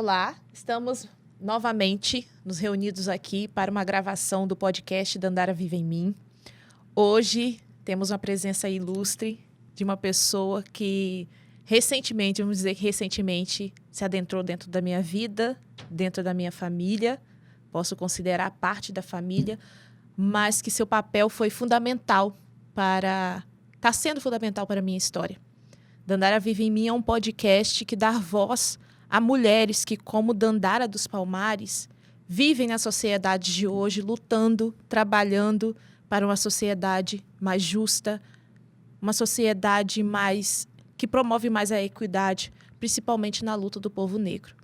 Olá, estamos novamente nos reunidos aqui para uma gravação do podcast Dandara Vive em Mim. Hoje temos uma presença ilustre de uma pessoa que recentemente, vamos dizer que recentemente, se adentrou dentro da minha vida, dentro da minha família, posso considerar parte da família, mas que seu papel foi fundamental está sendo fundamental para a minha história. Dandara Vive em Mim é um podcast que dá voz a mulheres que, como Dandara dos Palmares, vivem na sociedade de hoje, lutando, trabalhando para uma sociedade mais justa, uma sociedade que promove mais a equidade, principalmente na luta do povo negro.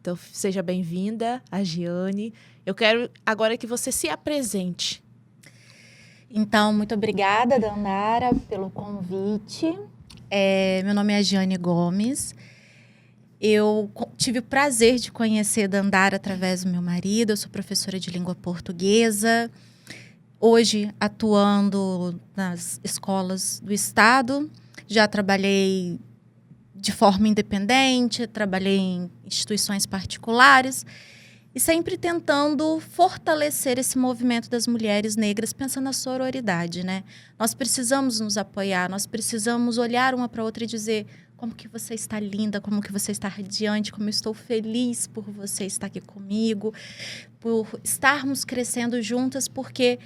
Então, seja bem-vinda, a Giane. Eu quero agora que você se apresente. Então, muito obrigada, Dandara, pelo convite. Meu nome é Giane Gomes. Eu tive o prazer de conhecer Dandara através do meu marido. Eu sou professora de língua portuguesa, hoje atuando nas escolas do estado. Já trabalhei de forma independente, trabalhei em instituições particulares e sempre tentando fortalecer esse movimento das mulheres negras, pensando na sororidade, né? Nós precisamos nos apoiar, nós precisamos olhar uma para a outra e dizer: como que você está linda, como que você está radiante, como eu estou feliz por você estar aqui comigo, por estarmos crescendo juntas, porque,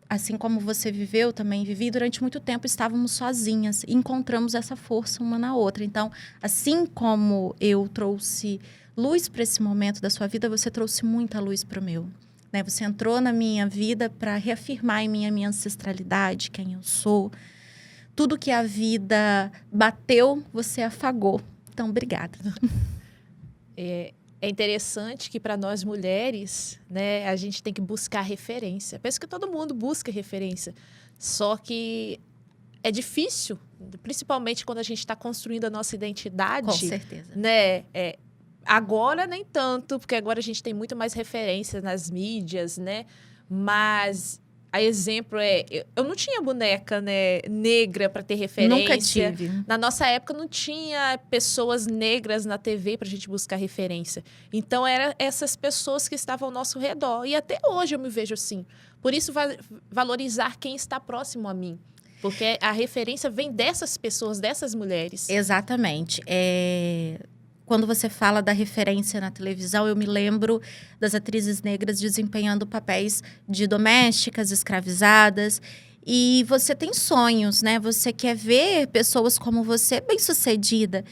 assim como você viveu, também vivi, durante muito tempo estávamos sozinhas e encontramos essa força uma na outra. Então, assim como eu trouxe luz para esse momento da sua vida, você trouxe muita luz para o meu. Né? Você entrou na minha vida para reafirmar em mim a minha ancestralidade, quem eu sou. Tudo que a vida bateu, você afagou. Então, obrigada. É interessante que para nós mulheres, né, a gente tem que buscar referência. Penso que todo mundo busca referência. Só que é difícil, principalmente quando a gente está construindo a nossa identidade. Com certeza. Né? Agora nem tanto, porque agora a gente tem muito mais referências nas mídias, né? Mas a exemplo eu não tinha boneca, né, negra para ter referência. Nunca tive. Na nossa época não tinha pessoas negras na TV para a gente buscar referência. Então eram essas pessoas que estavam ao nosso redor. E até hoje eu me vejo assim. Por isso valorizar quem está próximo a mim. Porque a referência vem dessas pessoas, dessas mulheres. Exatamente. Quando você fala da referência na televisão, eu me lembro das atrizes negras desempenhando papéis de domésticas, escravizadas. E você tem sonhos, né? Você quer ver pessoas como você bem-sucedida.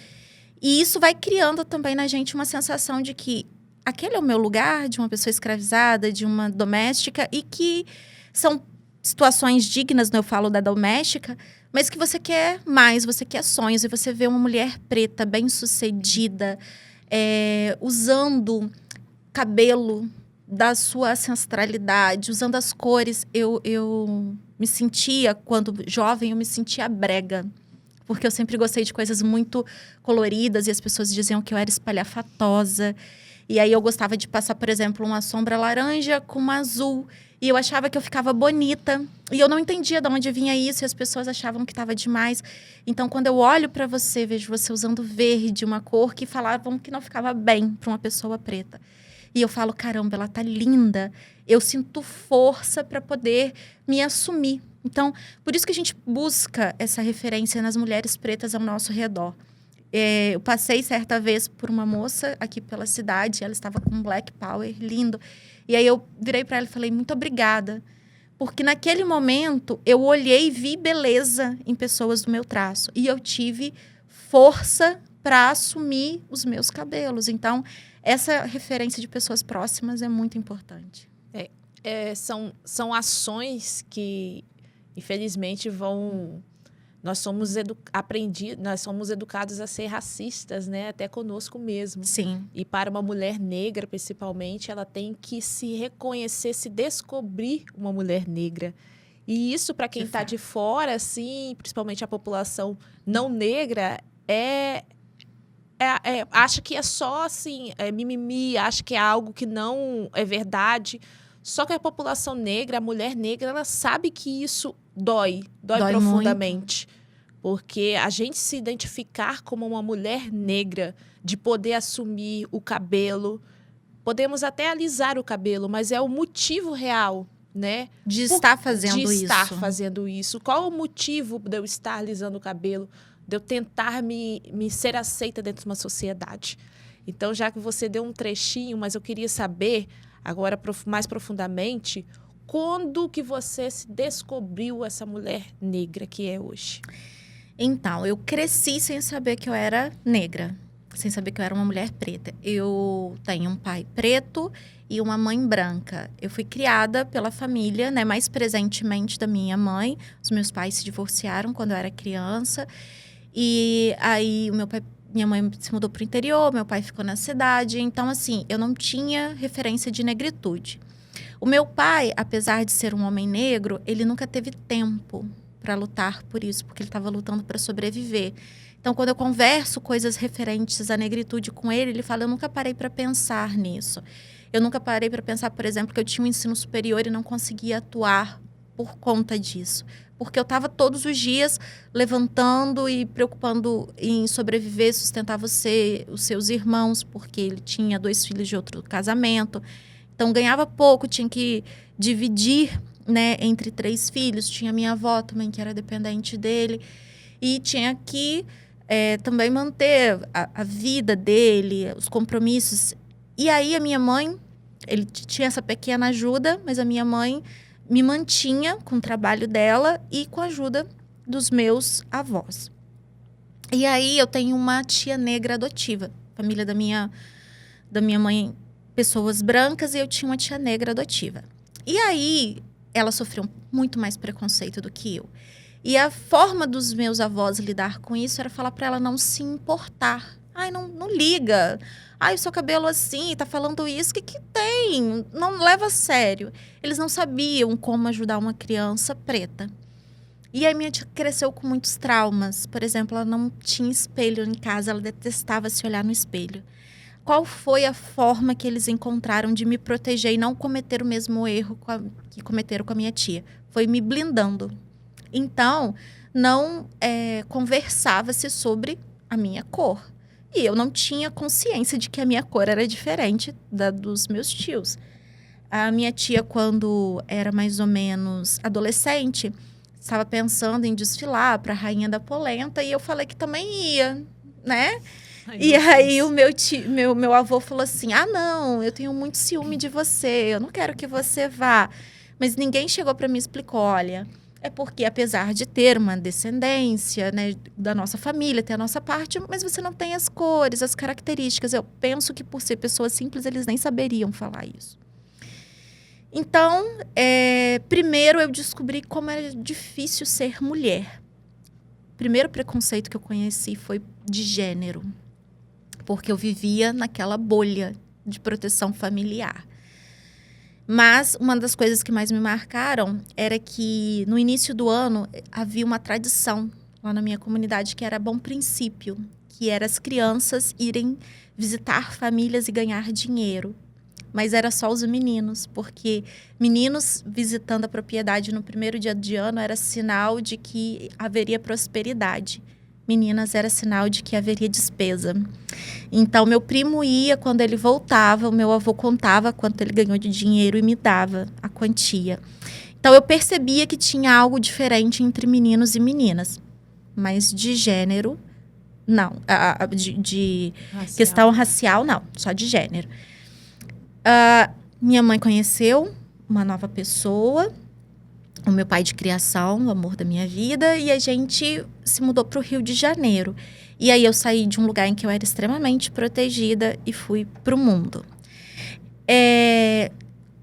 E isso vai criando também na gente uma sensação de que aquele é o meu lugar, de uma pessoa escravizada, de uma doméstica, e que são situações dignas, né? Eu falo da doméstica, mas que você quer mais, você quer sonhos. E você vê uma mulher preta, bem-sucedida, usando cabelo da sua ancestralidade, usando as cores. Eu me sentia, quando jovem, eu me sentia brega. Porque eu sempre gostei de coisas muito coloridas e as pessoas diziam que eu era espalhafatosa. E aí eu gostava de passar, por exemplo, uma sombra laranja com uma azul. E eu achava que eu ficava bonita. E eu não entendia de onde vinha isso. E as pessoas achavam que estava demais. Então, quando eu olho para você, vejo você usando verde, uma cor que falavam que não ficava bem para uma pessoa preta. E eu falo, caramba, ela tá linda. Eu sinto força para poder me assumir. Então, por isso que a gente busca essa referência nas mulheres pretas ao nosso redor. Eu passei certa vez por uma moça aqui pela cidade. Ela estava com Black Power, lindo. E aí eu virei para ela e falei, muito obrigada. Porque naquele momento eu olhei e vi beleza em pessoas do meu traço. E eu tive força para assumir os meus cabelos. Então, essa referência de pessoas próximas é muito importante. São ações que, infelizmente, vão... Nós somos educados a ser racistas, né? Até conosco mesmo. Sim. E para uma mulher negra, principalmente, ela tem que se reconhecer, se descobrir uma mulher negra. E isso, para quem está de fora, assim, principalmente a população não negra, acha que é só assim, mimimi, acha que é algo que não é verdade. Só que a população negra, a mulher negra, ela sabe que isso dói profundamente. Muito. Porque a gente se identificar como uma mulher negra, de poder assumir o cabelo, podemos até alisar o cabelo, mas é o motivo real, né? De estar fazendo isso. De estar fazendo isso. Qual o motivo de eu estar alisando o cabelo? De eu tentar me ser aceita dentro de uma sociedade? Então, já que você deu um trechinho, mas eu queria saber, agora mais profundamente, quando que você se descobriu essa mulher negra que é hoje? Então, eu cresci sem saber que eu era negra, sem saber que eu era uma mulher preta. Eu tenho um pai preto e uma mãe branca. Eu fui criada pela família, né, mais presentemente da minha mãe. Os meus pais se divorciaram quando eu era criança. E aí minha mãe se mudou para o interior, meu pai ficou na cidade. Então, assim, eu não tinha referência de negritude. O meu pai, apesar de ser um homem negro, ele nunca teve tempo para lutar por isso, porque ele estava lutando para sobreviver. Então, quando eu converso coisas referentes à negritude com ele, ele fala, eu nunca parei para pensar nisso. Eu nunca parei para pensar, por exemplo, que eu tinha um ensino superior e não conseguia atuar por conta disso. Porque eu estava todos os dias levantando e preocupando em sobreviver, sustentar você, os seus irmãos, porque ele tinha 2 filhos de outro casamento. Então, ganhava pouco, tinha que dividir, né, entre 3 filhos. Tinha minha avó também, que era dependente dele. E tinha que também manter a vida dele, os compromissos. E aí, a minha mãe, ele tinha essa pequena ajuda, mas a minha mãe me mantinha com o trabalho dela e com a ajuda dos meus avós. E aí, eu tenho uma tia negra adotiva. Família da minha mãe, pessoas brancas, e eu tinha uma tia negra adotiva. E aí, ela sofreu muito mais preconceito do que eu. E a forma dos meus avós lidar com isso era falar para ela não se importar. Ai, não liga. Ai, o seu cabelo assim, tá falando isso, o que tem? Não leva a sério. Eles não sabiam como ajudar uma criança preta. E a minha tia cresceu com muitos traumas. Por exemplo, ela não tinha espelho em casa, ela detestava se olhar no espelho. Qual foi a forma que eles encontraram de me proteger e não cometer o mesmo erro que cometeram com a minha tia? Foi me blindando. Então, não conversava-se sobre a minha cor. E eu não tinha consciência de que a minha cor era diferente da dos meus tios. A minha tia, quando era mais ou menos adolescente, estava pensando em desfilar para a Rainha da Polenta, e eu falei que também ia, né? Ai, e aí o meu avô falou assim, não, eu tenho muito ciúme de você, eu não quero que você vá. Mas ninguém chegou para mim e explicou, olha, é porque apesar de ter uma descendência, né, da nossa família, ter a nossa parte, mas você não tem as cores, as características. Eu penso que por ser pessoas simples, eles nem saberiam falar isso. Então, primeiro eu descobri como era difícil ser mulher. O primeiro preconceito que eu conheci foi de gênero, porque eu vivia naquela bolha de proteção familiar. Mas uma das coisas que mais me marcaram era que no início do ano havia uma tradição lá na minha comunidade que era Bom Princípio, que era as crianças irem visitar famílias e ganhar dinheiro. Mas era só os meninos, porque meninos visitando a propriedade no primeiro dia de ano era sinal de que haveria prosperidade. Meninas era sinal de que haveria despesa. Então, meu primo ia, quando ele voltava, o meu avô contava quanto ele ganhou de dinheiro e me dava a quantia. Então, eu percebia que tinha algo diferente entre meninos e meninas. Mas de gênero, não. De questão racial, não. Só de gênero. Minha mãe conheceu uma nova pessoa, o meu pai de criação, o amor da minha vida, e a gente se mudou para o Rio de Janeiro. E aí eu saí de um lugar em que eu era extremamente protegida e fui para o mundo.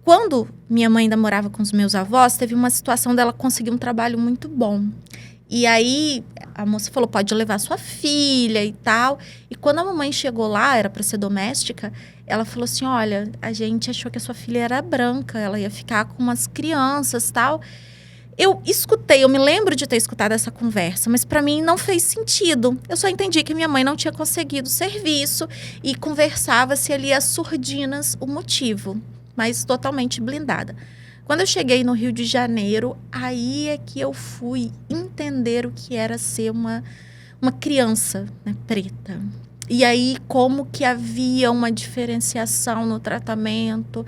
Quando minha mãe ainda morava com os meus avós, teve uma situação dela conseguir um trabalho muito bom. E aí a moça falou, pode levar sua filha e tal. E quando a mamãe chegou lá, era para ser doméstica, ela falou assim, olha, a gente achou que a sua filha era branca, ela ia ficar com umas crianças e tal. Eu escutei, eu me lembro de ter escutado essa conversa, mas para mim não fez sentido. Eu só entendi que minha mãe não tinha conseguido serviço e conversava-se ali às surdinas o motivo, mas totalmente blindada. Quando eu cheguei no Rio de Janeiro, aí é que eu fui entender o que era ser uma criança, né, preta. E aí, como que havia uma diferenciação no tratamento,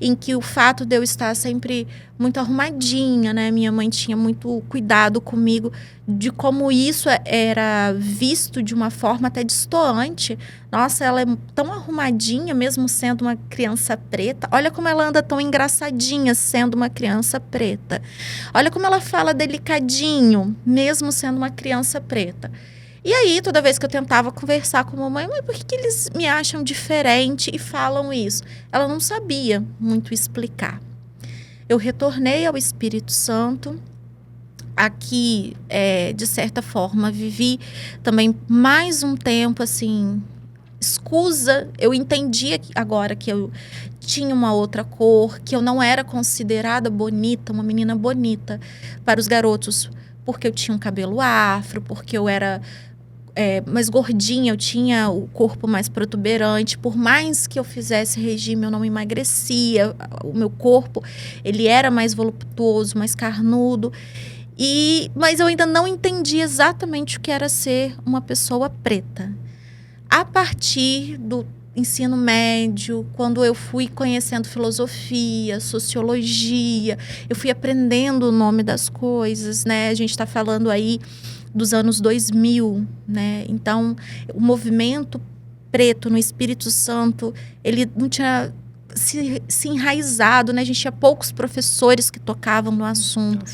em que o fato de eu estar sempre muito arrumadinha, né? Minha mãe tinha muito cuidado comigo, de como isso era visto de uma forma até destoante. Nossa, ela é tão arrumadinha, mesmo sendo uma criança preta. Olha como ela anda tão engraçadinha, sendo uma criança preta. Olha como ela fala delicadinho, mesmo sendo uma criança preta. E aí, toda vez que eu tentava conversar com a mamãe, mas por que eles me acham diferente e falam isso? Ela não sabia muito explicar. Eu retornei ao Espírito Santo. Aqui, de certa forma, vivi também mais um tempo, assim, escusa. Eu entendia agora que eu tinha uma outra cor, que eu não era considerada bonita, uma menina bonita para os garotos, porque eu tinha um cabelo afro, porque eu era mais gordinha, eu tinha o corpo mais protuberante. Por mais que eu fizesse regime, eu não emagrecia. O meu corpo, ele era mais voluptuoso, mais carnudo. Mas eu ainda não entendi exatamente o que era ser uma pessoa preta. A partir do ensino médio, quando eu fui conhecendo filosofia, sociologia, eu fui aprendendo o nome das coisas, né? A gente está falando aí dos anos 2000, né? Então, o movimento preto no Espírito Santo, ele não tinha se enraizado, né? A gente tinha poucos professores que tocavam no assunto.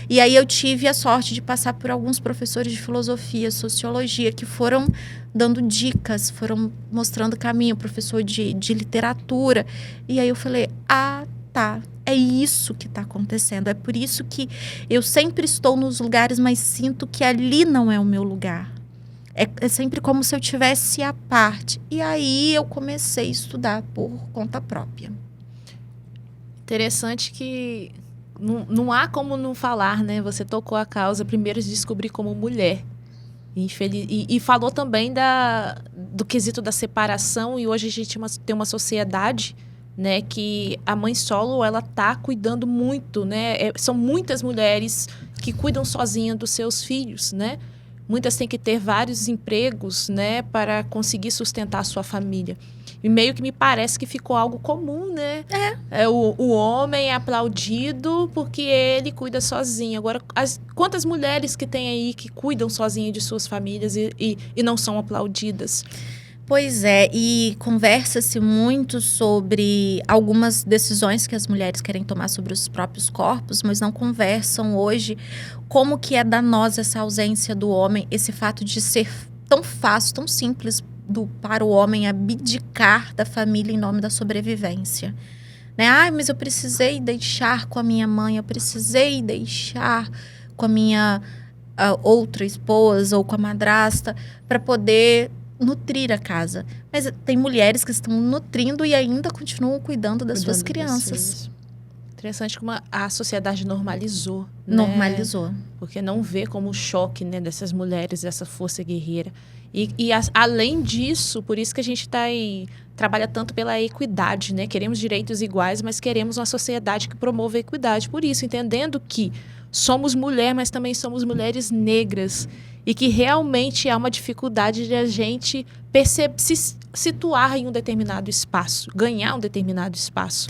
E aí eu tive a sorte de passar por alguns professores de filosofia, sociologia, que foram dando dicas, foram mostrando caminho, professor de literatura. E aí eu falei, tá, é isso que está acontecendo. É por isso que eu sempre estou nos lugares, mas sinto que ali não é o meu lugar. É sempre como se eu tivesse à parte. E aí eu comecei a estudar por conta própria. Interessante que não há como não falar, né? Você tocou a causa primeiro de descobrir como mulher. E falou também do quesito da separação. E hoje a gente tem uma sociedade, né, que a mãe solo, ela tá cuidando muito, né? São muitas mulheres que cuidam sozinha dos seus filhos, né? Muitas têm que ter vários empregos, né, para conseguir sustentar a sua família. E meio que me parece que ficou algo comum, né? O homem é aplaudido porque ele cuida sozinho. Agora, quantas mulheres que tem aí que cuidam sozinha de suas famílias e não são aplaudidas? Pois é, e conversa-se muito sobre algumas decisões que as mulheres querem tomar sobre os próprios corpos, mas não conversam hoje como que é danosa essa ausência do homem, esse fato de ser tão fácil, tão simples para o homem abdicar da família em nome da sobrevivência. Né? Mas eu precisei deixar com a minha mãe, eu precisei deixar com a minha outra esposa ou com a madrasta para poder nutrir a casa. Mas tem mulheres que estão nutrindo e ainda continuam cuidando das suas crianças. Interessante como a sociedade normalizou. Normalizou. Né? Porque não vê como o choque, né, dessas mulheres, dessa força guerreira. Além disso, por isso que a gente trabalha tanto pela equidade, né? Queremos direitos iguais, mas queremos uma sociedade que promova a equidade. Por isso, entendendo que somos mulher, mas também somos mulheres negras. E que realmente há uma dificuldade de a gente se situar em um determinado espaço, ganhar um determinado espaço.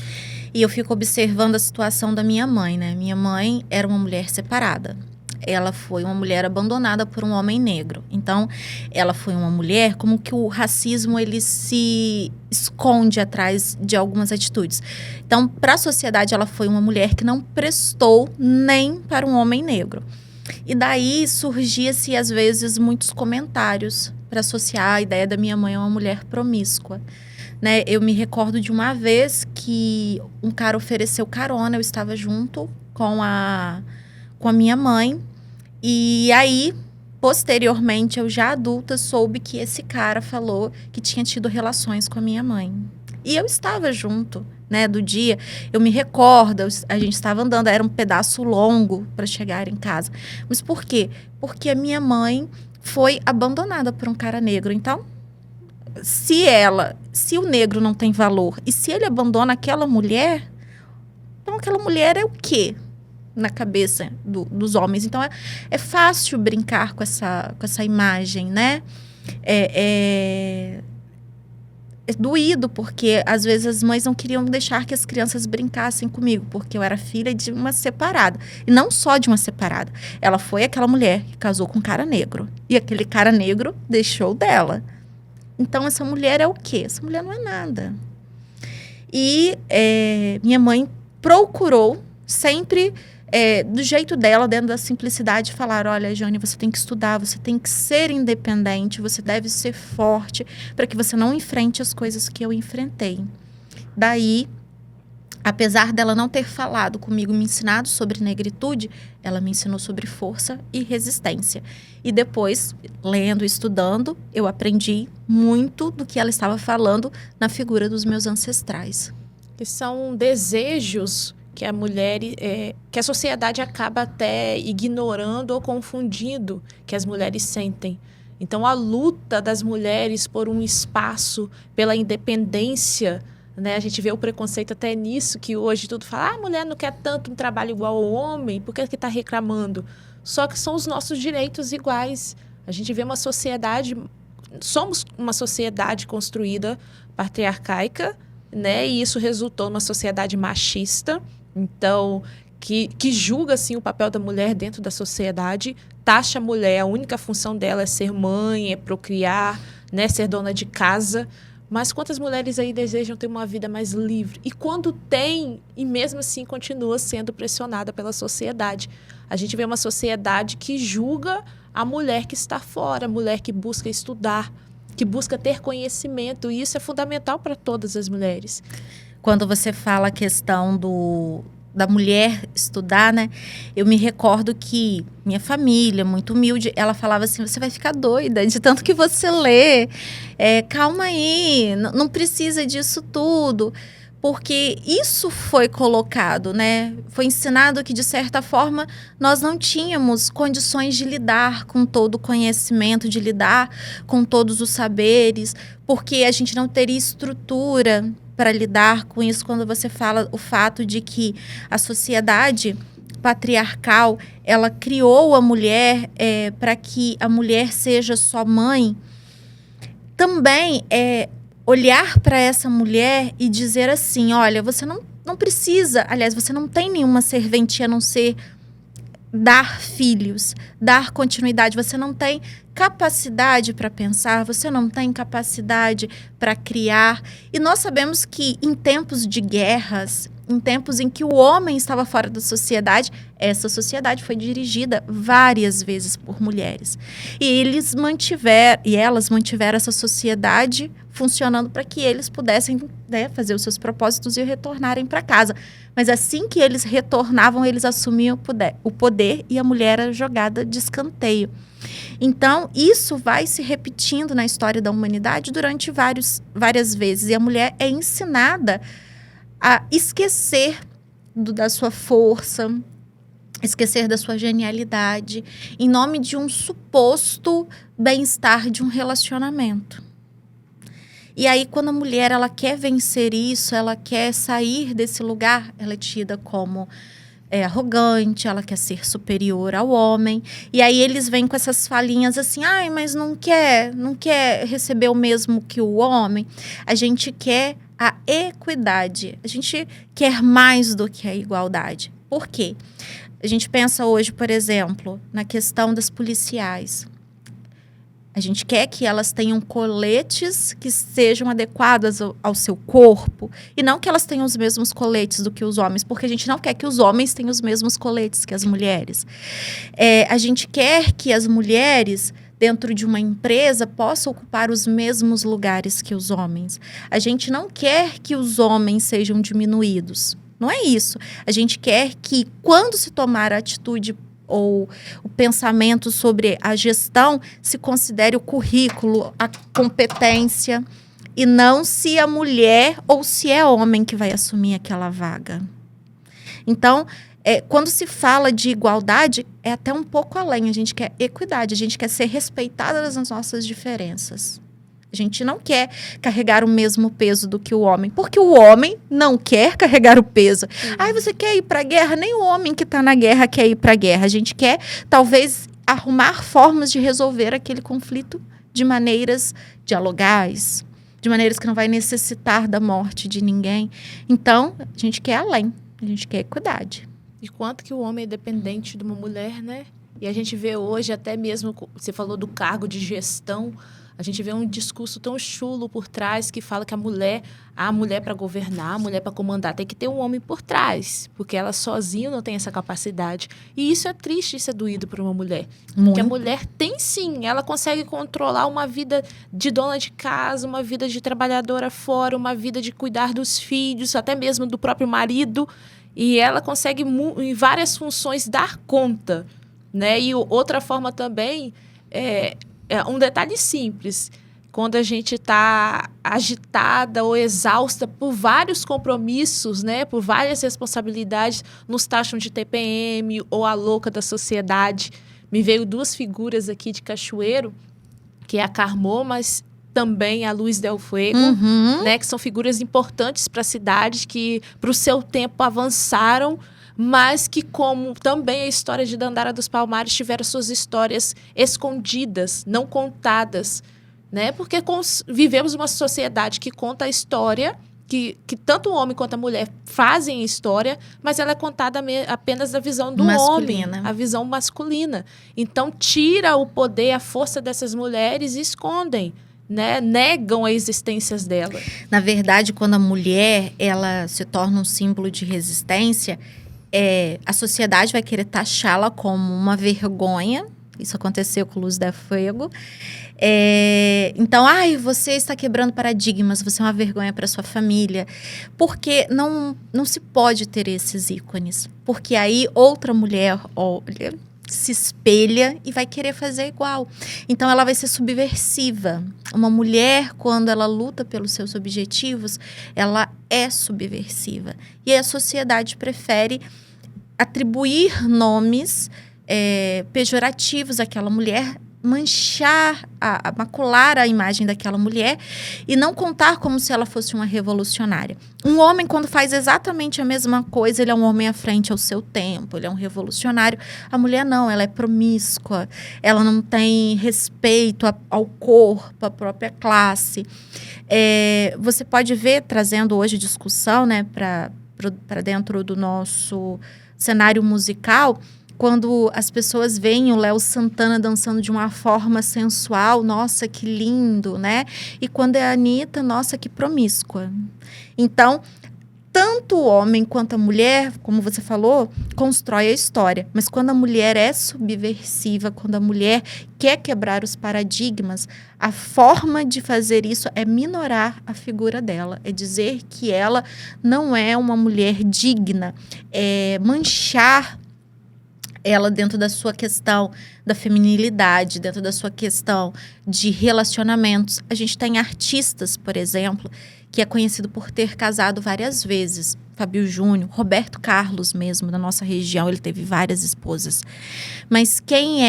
E eu fico observando a situação da minha mãe, né? Minha mãe era uma mulher separada. Ela foi uma mulher abandonada por um homem negro. Então, ela foi uma mulher como que o racismo ele se esconde atrás de algumas atitudes. Então, para a sociedade, ela foi uma mulher que não prestou nem para um homem negro. E daí surgia-se, às vezes, muitos comentários para associar a ideia da minha mãe a uma mulher promíscua. Né? Eu me recordo de uma vez que um cara ofereceu carona, eu estava junto com a minha mãe. E aí, posteriormente, eu já adulta, soube que esse cara falou que tinha tido relações com a minha mãe. E eu estava junto, né, do dia. Eu me recordo, a gente estava andando, era um pedaço longo para chegar em casa. Mas por quê? Porque a minha mãe foi abandonada por um cara negro. Então, se o negro não tem valor e se ele abandona aquela mulher, então Então, aquela mulher é o quê na cabeça dos homens? Então, é fácil brincar com essa imagem, né? É doído, porque às vezes as mães não queriam deixar que as crianças brincassem comigo, porque eu era filha de uma separada. E não só de uma separada. Ela foi aquela mulher que casou com um cara negro. E aquele cara negro deixou dela. Então, essa mulher é o quê? Essa mulher não é nada. E minha mãe procurou sempre, do jeito dela, dentro da simplicidade, falar: olha, Jane, você tem que estudar, você tem que ser independente, você deve ser forte para que você não enfrente as coisas que eu enfrentei. Daí, apesar dela não ter falado comigo, me ensinado sobre negritude, ela me ensinou sobre força e resistência. E depois, lendo e estudando, eu aprendi muito do que ela estava falando na figura dos meus ancestrais. Que são desejos que a mulher, que a sociedade acaba até ignorando ou confundindo que as mulheres sentem. Então, a luta das mulheres por um espaço, pela independência, né? A gente vê o preconceito até nisso, que hoje tudo fala: a mulher não quer tanto um trabalho igual ao homem, por que está reclamando? Só que são os nossos direitos iguais. A gente vê uma sociedade, somos uma sociedade construída patriarcaica, né? E isso resultou numa sociedade machista, então, que julga assim, o papel da mulher dentro da sociedade, taxa a mulher, a única função dela é ser mãe, é procriar, né? Ser dona de casa. Mas quantas mulheres aí desejam ter uma vida mais livre? E quando tem, e mesmo assim continua sendo pressionada pela sociedade. A gente vê uma sociedade que julga a mulher que está fora, a mulher que busca estudar, que busca ter conhecimento. E isso é fundamental para todas as mulheres. Quando você fala a questão da mulher estudar, né? Eu me recordo que minha família, muito humilde, ela falava assim: você vai ficar doida de tanto que você lê. Calma aí, não precisa disso tudo. Porque isso foi colocado, né? Foi ensinado que, de certa forma, nós não tínhamos condições de lidar com todo o conhecimento, de lidar com todos os saberes, porque a gente não teria estrutura para lidar com isso. Quando você fala o fato de que a sociedade patriarcal, ela criou a mulher para que a mulher seja só mãe, também olhar para essa mulher e dizer assim: olha, você não precisa, aliás, você não tem nenhuma serventia a não ser dar filhos, dar continuidade. Você não tem capacidade para pensar, você não tem capacidade para criar. E nós sabemos que em tempos de guerras, em tempos em que o homem estava fora da sociedade, essa sociedade foi dirigida várias vezes por mulheres. E elas mantiveram essa sociedade funcionando para que eles pudessem, né, fazer os seus propósitos e retornarem para casa. Mas assim que eles retornavam, eles assumiam o poder e a mulher era jogada de escanteio. Então, isso vai se repetindo na história da humanidade durante várias vezes. E a mulher é ensinada a esquecer da sua força, esquecer da sua genialidade, em nome de um suposto bem-estar de um relacionamento. E aí, quando a mulher ela quer vencer isso, ela quer sair desse lugar, ela é tida como arrogante, ela quer ser superior ao homem. E aí eles vêm com essas falinhas assim: ai, mas não quer receber o mesmo que o homem. A gente quer a equidade, a gente quer mais do que a igualdade. Por quê? A gente pensa hoje, por exemplo, na questão das policiais. A gente quer que elas tenham coletes que sejam adequados ao seu corpo. E não que elas tenham os mesmos coletes do que os homens, porque a gente não quer que os homens tenham os mesmos coletes que as mulheres. A gente quer que as mulheres, dentro de uma empresa, possam ocupar os mesmos lugares que os homens. A gente não quer que os homens sejam diminuídos. Não é isso. A gente quer que, quando se tomar a atitude ou o pensamento sobre a gestão, se considere o currículo, a competência, e não se a mulher ou se é homem que vai assumir aquela vaga. Então, quando se fala de igualdade, é até um pouco além. A gente quer equidade, a gente quer ser respeitada das nossas diferenças. A A gente não quer carregar o mesmo peso do que o homem, porque o homem não quer carregar o peso. Ai, você quer ir para a guerra? Nem o homem que está na guerra quer ir para a guerra. A gente quer, talvez, arrumar formas de resolver aquele conflito de maneiras dialogais, de maneiras que não vai necessitar da morte de ninguém. Então, a gente quer além, a gente quer equidade. E quanto que o homem é dependente de uma mulher, né? E a gente vê hoje até mesmo, você falou do cargo de gestão, a gente vê um discurso tão chulo por trás que fala que a mulher para governar, a mulher para comandar, tem que ter um homem por trás, porque ela sozinha não tem essa capacidade. E isso é triste, isso é doído para uma mulher. Muito. Porque a mulher tem sim, ela consegue controlar uma vida de dona de casa, uma vida de trabalhadora fora, uma vida de cuidar dos filhos, até mesmo do próprio marido, e ela consegue em várias funções dar conta, né? E outra forma também é um detalhe simples. Quando a gente está agitada ou exausta por vários compromissos, né, por várias responsabilidades, nos taxam de TPM ou a louca da sociedade. Me veio 2 figuras aqui de Cachoeiro, que é a Carmô, mas também a Luz del Fuego, né, que são figuras importantes para a cidade, que para o seu tempo avançaram, mas que, como também a história de Dandara dos Palmares, tiveram suas histórias escondidas, não contadas, né? Porque vivemos uma sociedade que conta a história, que tanto o homem quanto a mulher fazem a história, mas ela é contada apenas da visão do masculina. homem, a visão masculina. Então, tira o poder, a força dessas mulheres e escondem, né? Negam a existência dela. Na verdade, quando a mulher ela se torna um símbolo de resistência, a sociedade vai querer taxá-la como uma vergonha. Isso aconteceu com Luz del Fuego. Então, você está quebrando paradigmas, você é uma vergonha para sua família. Porque não se pode ter esses ícones. Porque aí outra mulher olha, se espelha e vai querer fazer igual. Então, ela vai ser subversiva. Uma mulher, quando ela luta pelos seus objetivos, ela é subversiva. E a sociedade prefere atribuir nomes pejorativos àquela mulher, manchar, macular a imagem daquela mulher e não contar como se ela fosse uma revolucionária. Um homem, quando faz exatamente a mesma coisa, ele é um homem à frente ao seu tempo, ele é um revolucionário. A mulher não, ela é promíscua, ela não tem respeito ao corpo, à própria classe. Você pode ver, trazendo hoje discussão, né, para dentro do nosso cenário musical, quando as pessoas veem o Léo Santana dançando de uma forma sensual, nossa, que lindo, né? E quando é a Anitta, nossa, que promíscua. Então, tanto o homem quanto a mulher, como você falou, constrói a história. Mas quando a mulher é subversiva, quando a mulher quer quebrar os paradigmas, a forma de fazer isso é minorar a figura dela. É dizer que ela não é uma mulher digna. É manchar ela dentro da sua questão da feminilidade, dentro da sua questão de relacionamentos. A gente tem artistas, por exemplo, que é conhecido por ter casado várias vezes. Fábio Júnior, Roberto Carlos mesmo, da nossa região, ele teve várias esposas. Mas quem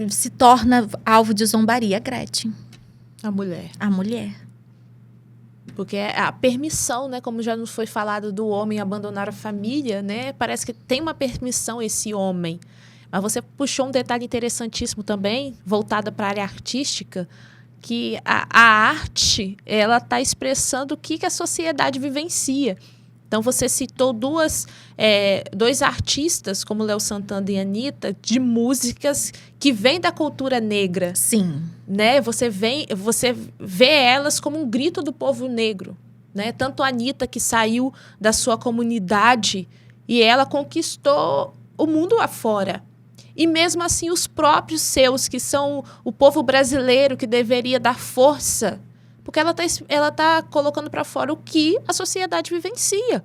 se torna alvo de zombaria? A Gretchen. A mulher. A mulher. Porque a permissão, né, como já nos foi falado, do homem abandonar a família, né, parece que tem uma permissão esse homem. Mas você puxou um detalhe interessantíssimo também, voltada para a área artística, que a arte, ela está expressando o que a sociedade vivencia. Então, você citou dois artistas, como Léo Santana e Anitta, de músicas que vêm da cultura negra. Sim. Né? Você vê elas como um grito do povo negro. Né? Tanto a Anitta, que saiu da sua comunidade, e ela conquistou o mundo afora. E mesmo assim, os próprios seus, que são o povo brasileiro, que deveria dar força, porque ela tá colocando para fora o que a sociedade vivencia.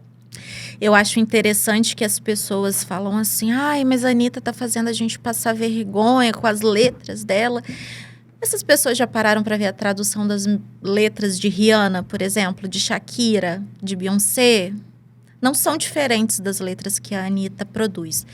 Eu acho interessante que as pessoas falam assim, mas a Anitta tá fazendo a gente passar vergonha com as letras dela. Essas pessoas já pararam para ver a tradução das letras de Rihanna, por exemplo, de Shakira, de Beyoncé? Não são diferentes das letras que a Anitta produz.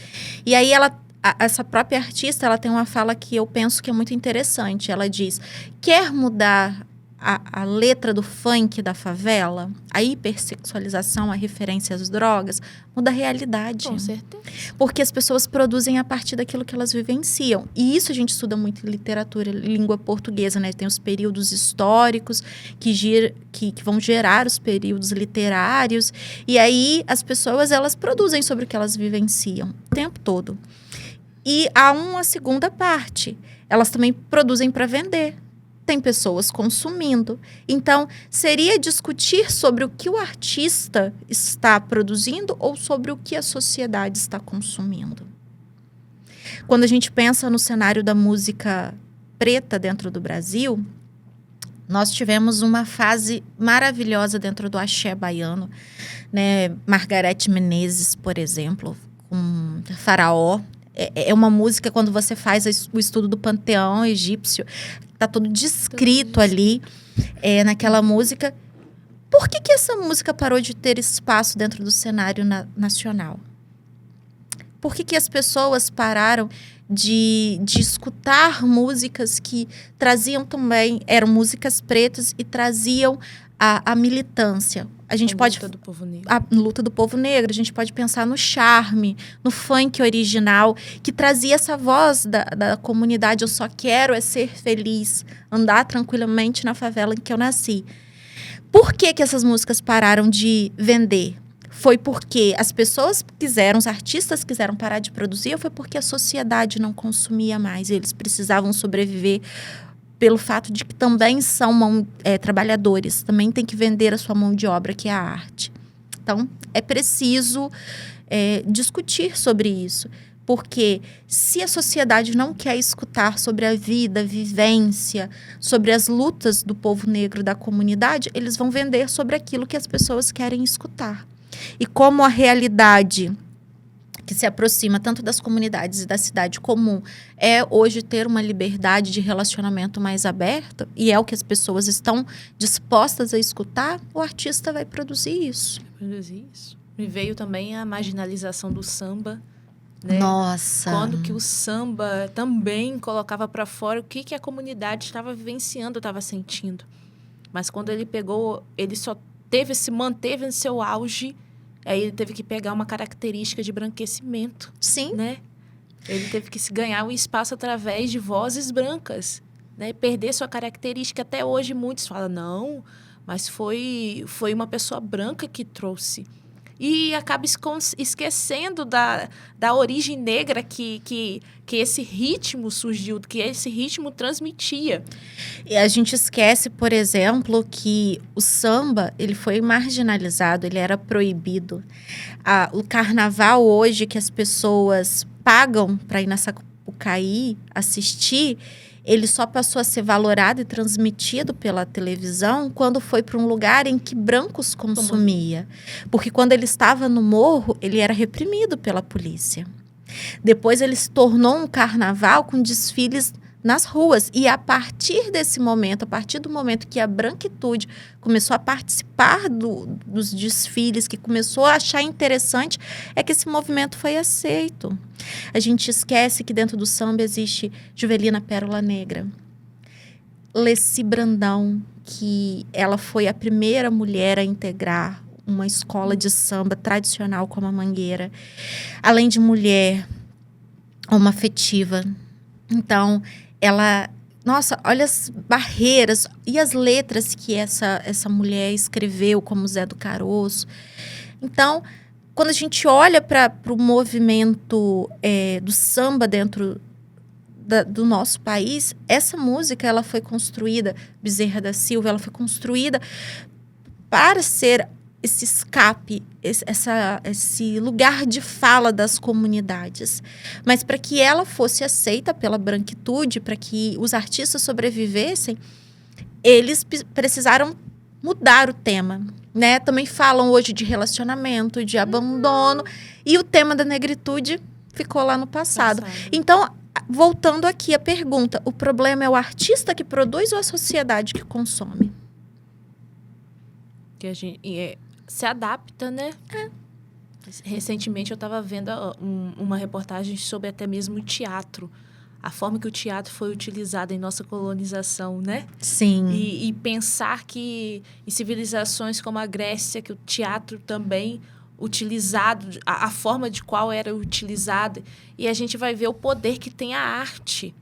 E aí ela essa própria artista, ela tem uma fala que eu penso que é muito interessante. Ela diz, quer mudar a letra do funk da favela, a hipersexualização, a referência às drogas, muda a realidade. Com certeza. Porque as pessoas produzem a partir daquilo que elas vivenciam. E isso a gente estuda muito em literatura, língua portuguesa, né? Tem os períodos históricos que vão gerar os períodos literários. E aí as pessoas, elas produzem sobre o que elas vivenciam o tempo todo. E há uma segunda parte. Elas também produzem para vender. Tem pessoas consumindo. Então, seria discutir sobre o que o artista está produzindo ou sobre o que a sociedade está consumindo. Quando a gente pensa no cenário da música preta dentro do Brasil, nós tivemos uma fase maravilhosa dentro do axé baiano, né? Margareth Menezes, por exemplo, com Faraó. É uma música, quando você faz o estudo do panteão egípcio, está tudo descrito ali naquela música. Por que essa música parou de ter espaço dentro do cenário nacional? Por que as pessoas pararam de escutar músicas que traziam também, eram músicas pretas e traziam a militância? A gente pode luta do povo negro. A luta do povo negro. A gente pode pensar no charme, no funk original, que trazia essa voz da comunidade. Eu só quero é ser feliz, andar tranquilamente na favela em que eu nasci. Por que essas músicas pararam de vender? Foi porque as pessoas quiseram, os artistas quiseram parar de produzir, ou foi porque a sociedade não consumia mais e eles precisavam sobreviver pelo fato de que também são trabalhadores, também tem que vender a sua mão de obra, que é a arte. Então, é preciso discutir sobre isso, porque se a sociedade não quer escutar sobre a vida, a vivência, sobre as lutas do povo negro da comunidade, eles vão vender sobre aquilo que as pessoas querem escutar. E como a realidade que se aproxima tanto das comunidades e da cidade comum é hoje ter uma liberdade de relacionamento mais aberta, e é o que as pessoas estão dispostas a escutar, o artista vai produzir isso. Me veio também a marginalização do samba, né? Nossa! Quando que o samba também colocava para fora o que a comunidade estava vivenciando, estava sentindo. Mas quando ele pegou, ele só se manteve em seu auge. Aí ele teve que pegar uma característica de branquecimento. Sim. Né? Ele teve que se ganhar o espaço através de vozes brancas, né? Perder sua característica. Até hoje muitos falam, não, mas foi uma pessoa branca que trouxe. E acaba esquecendo da origem negra que esse ritmo surgiu, que esse ritmo transmitia. E a gente esquece, por exemplo, que o samba, ele foi marginalizado, ele era proibido. O carnaval hoje, que as pessoas pagam para ir na Sapucaí assistir, ele só passou a ser valorado e transmitido pela televisão quando foi para um lugar em que brancos consumia. Porque quando ele estava no morro, ele era reprimido pela polícia. Depois ele se tornou um carnaval com desfiles nas ruas. E a partir desse momento, a partir do momento que a branquitude começou a participar dos desfiles, que começou a achar interessante, é que esse movimento foi aceito. A gente esquece que dentro do samba existe Juvelina Pérola Negra, Leci Brandão, que ela foi a primeira mulher a integrar uma escola de samba tradicional como a Mangueira. Além de mulher, homoafetiva. Então, ela... Nossa, olha as barreiras e as letras que essa mulher escreveu, como Zé do Caroço. Então, quando a gente olha para o movimento do samba dentro do nosso país, essa música ela foi construída, Bezerra da Silva, ela foi construída para ser esse escape, esse lugar de fala das comunidades. Mas para que ela fosse aceita pela branquitude, para que os artistas sobrevivessem, eles precisaram mudar o tema, né? Também falam hoje de relacionamento, de abandono, e o tema da negritude ficou lá no passado. Então, voltando aqui à pergunta, o problema é o artista que produz ou a sociedade que consome? Que a gente se adapta, né? Recentemente eu estava vendo uma reportagem sobre até mesmo o teatro. A forma que o teatro foi utilizado em nossa colonização, né? Sim. E pensar que em civilizações como a Grécia, que o teatro também utilizado, a forma de qual era utilizado, e a gente vai ver o poder que tem a arte.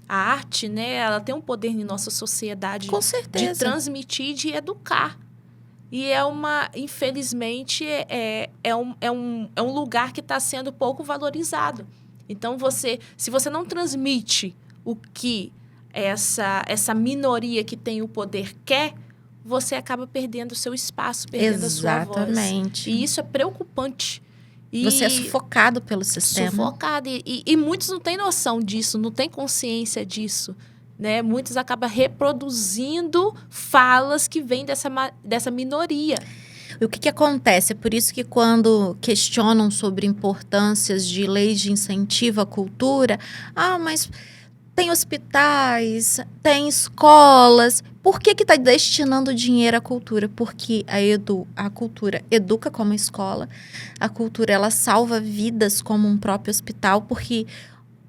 A arte, né, ela tem um poder em nossa sociedade Com certeza. de transmitir e de educar. E infelizmente, é um lugar que está sendo pouco valorizado. Então, se você não transmite o que essa minoria que tem o poder quer, você acaba perdendo o seu espaço, perdendo a sua voz. Exatamente. E isso é preocupante. Você é sufocado pelo sistema. Sufocado. E muitos não têm noção disso, não têm consciência disso. Né? Muitos acabam reproduzindo falas que vêm dessa minoria. E o que acontece? É por isso que quando questionam sobre importâncias de leis de incentivo à cultura, mas tem hospitais, tem escolas, por que está destinando dinheiro à cultura? Porque a cultura educa como escola, a cultura ela salva vidas como um próprio hospital, porque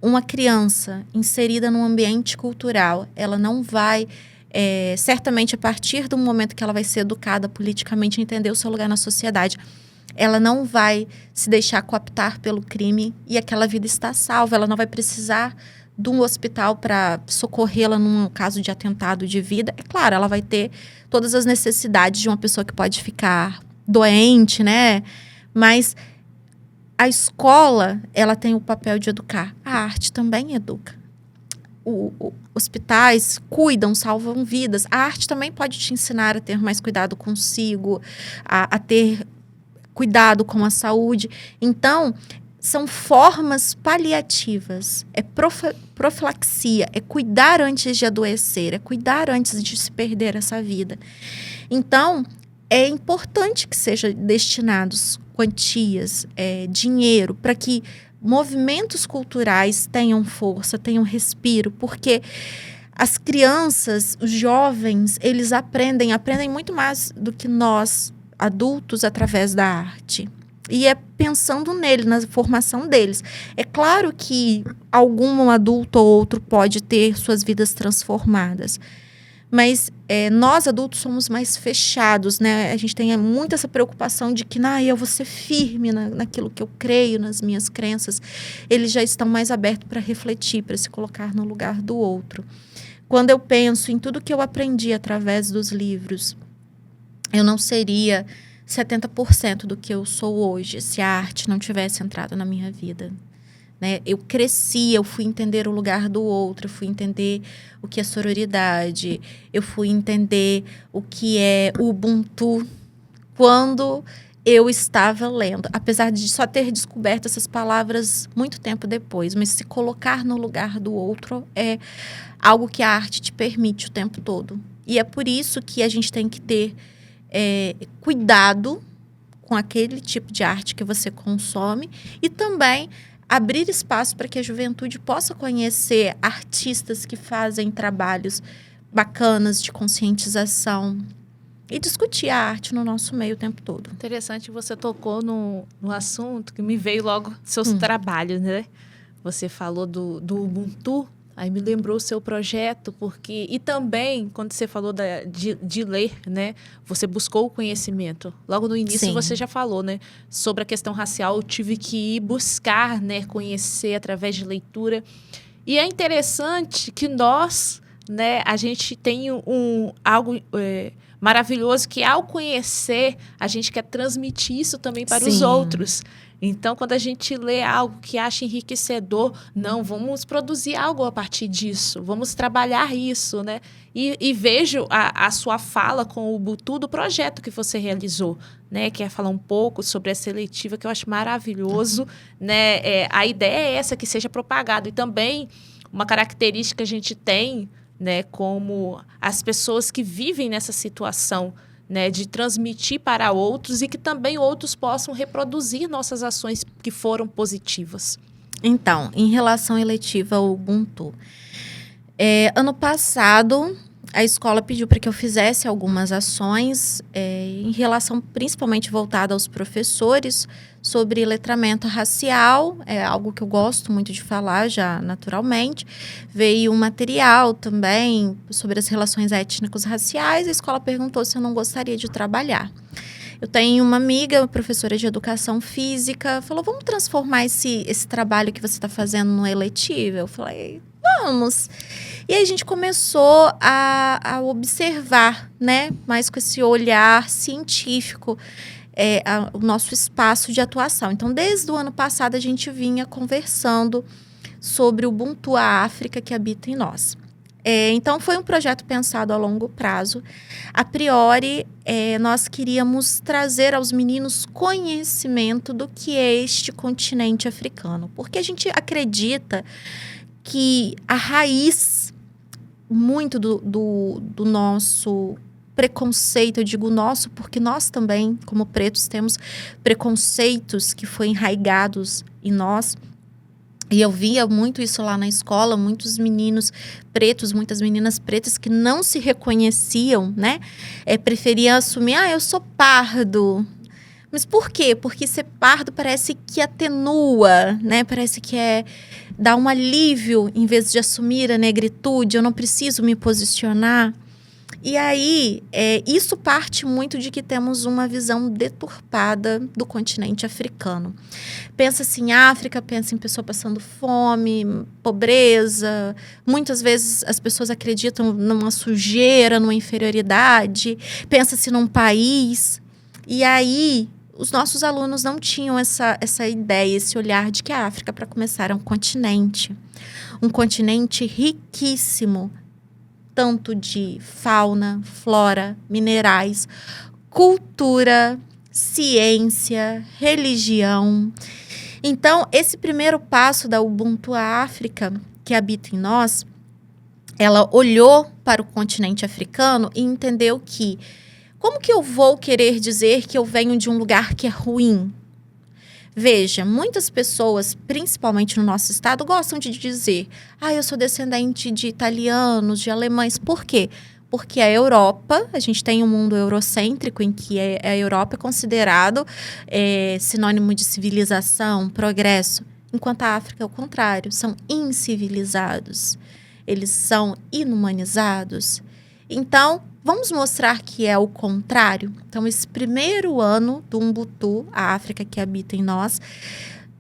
uma criança inserida num ambiente cultural, ela não vai... certamente a partir do momento que ela vai ser educada politicamente, entender o seu lugar na sociedade, ela não vai se deixar cooptar pelo crime e aquela vida está salva. Ela não vai precisar de um hospital para socorrê-la num caso de atentado de vida. É claro, ela vai ter todas as necessidades de uma pessoa que pode ficar doente, né? Mas a escola, ela tem o papel de educar. A arte também educa. Hospitais cuidam, salvam vidas. A arte também pode te ensinar a ter mais cuidado consigo, a ter cuidado com a saúde. Então, são formas paliativas. É profilaxia, é cuidar antes de adoecer, é cuidar antes de se perder essa vida. Então, é importante que sejam destinados quantias, dinheiro, para que movimentos culturais tenham força, tenham respiro, porque as crianças, os jovens, eles aprendem muito mais do que nós, adultos, através da arte. E é pensando nele, na formação deles. É claro que algum adulto ou outro pode ter suas vidas transformadas, mas nós adultos somos mais fechados, né? A gente tem muito essa preocupação de que eu vou ser firme naquilo que eu creio, nas minhas crenças. Eles já estão mais abertos para refletir, para se colocar no lugar do outro. Quando eu penso em tudo que eu aprendi através dos livros, eu não seria 70% do que eu sou hoje se a arte não tivesse entrado na minha vida. Né? Eu cresci, eu fui entender o lugar do outro, eu fui entender o que é sororidade, eu fui entender o que é o Ubuntu quando eu estava lendo. Apesar de só ter descoberto essas palavras muito tempo depois, mas se colocar no lugar do outro é algo que a arte te permite o tempo todo. E é por isso que a gente tem que ter cuidado com aquele tipo de arte que você consome e também abrir espaço para que a juventude possa conhecer artistas que fazem trabalhos bacanas de conscientização e discutir a arte no nosso meio o tempo todo. Interessante, você tocou no assunto que me veio logo seus trabalhos, né? Você falou do Ubuntu, aí me lembrou o seu projeto, e também, quando você falou de ler, né? Você buscou o conhecimento. Logo no início, sim, você já falou, né? Sobre a questão racial, eu tive que ir buscar, né? Conhecer através de leitura. E é interessante que nós, né? A gente tem algo maravilhoso que, ao conhecer, a gente quer transmitir isso também para os outros. Então, quando a gente lê algo que acha enriquecedor, não, vamos produzir algo a partir disso, vamos trabalhar isso, né? E vejo a sua fala com o Ubuntu do projeto que você realizou, né? Quer falar um pouco sobre a seletiva, que eu acho maravilhoso, né? A ideia é essa, que seja propagado. E também, uma característica que a gente tem, né? Como as pessoas que vivem nessa situação, né, de transmitir para outros e que também outros possam reproduzir nossas ações que foram positivas. Então, em relação à eletiva ao Ubuntu, ano passado a escola pediu para que eu fizesse algumas ações em relação principalmente voltada aos professores sobre letramento racial, é algo que eu gosto muito de falar já naturalmente. Veio um material também sobre as relações étnicos raciais, a escola perguntou se eu não gostaria de trabalhar. Eu tenho uma amiga, professora de educação física, falou, vamos transformar esse trabalho que você está fazendo no eletivo? Eu falei, vamos. E aí a gente começou a observar, né, mais com esse olhar científico, o nosso espaço de atuação. Então, desde o ano passado, a gente vinha conversando sobre o Ubuntu África que habita em nós. Então, foi um projeto pensado a longo prazo. A priori, nós queríamos trazer aos meninos conhecimento do que é este continente africano. Porque a gente acredita que a raiz muito do nosso preconceito, eu digo nosso porque nós também, como pretos, temos preconceitos que foram enraigados em nós. E eu via muito isso lá na escola, muitos meninos pretos, muitas meninas pretas que não se reconheciam, né? Preferiam assumir, eu sou pardo. Mas por quê? Porque ser pardo parece que atenua, né? Parece que dá um alívio em vez de assumir a negritude, eu não preciso me posicionar. E aí, isso parte muito de que temos uma visão deturpada do continente africano. Pensa-se em África, pensa em pessoa passando fome, pobreza. Muitas vezes as pessoas acreditam numa sujeira, numa inferioridade. Pensa-se num país. E aí, os nossos alunos não tinham essa ideia, esse olhar de que a África, para começar, é um continente riquíssimo, tanto de fauna, flora, minerais, cultura, ciência, religião. Então, esse primeiro passo da Ubuntu África, que habita em nós, ela olhou para o continente africano e entendeu que, como que eu vou querer dizer que eu venho de um lugar que é ruim? Veja, muitas pessoas, principalmente no nosso estado, gostam de dizer eu sou descendente de italianos, de alemães. Por quê? Porque a Europa, a gente tem um mundo eurocêntrico em que a Europa é considerado sinônimo de civilização, progresso, enquanto a África é o contrário, são incivilizados, eles são inumanizados. Então, vamos mostrar que é o contrário. Então, esse primeiro ano do Ubuntu, a África que habita em nós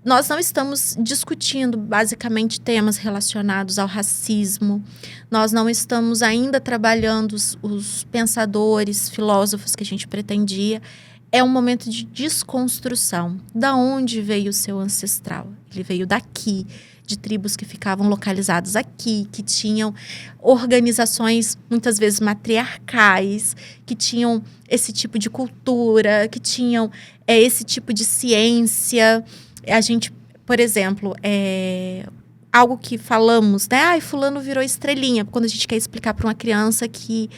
não estamos discutindo basicamente temas relacionados ao racismo. Nós não estamos ainda trabalhando os pensadores, filósofos que a gente pretendia. É um momento de desconstrução. Da onde veio o seu ancestral? Ele veio daqui, de tribos que ficavam localizadas aqui, que tinham organizações muitas vezes matriarcais, que tinham esse tipo de cultura, que tinham esse tipo de ciência. A gente, por exemplo, algo que falamos, né? Fulano virou estrelinha, quando a gente quer explicar para uma criança que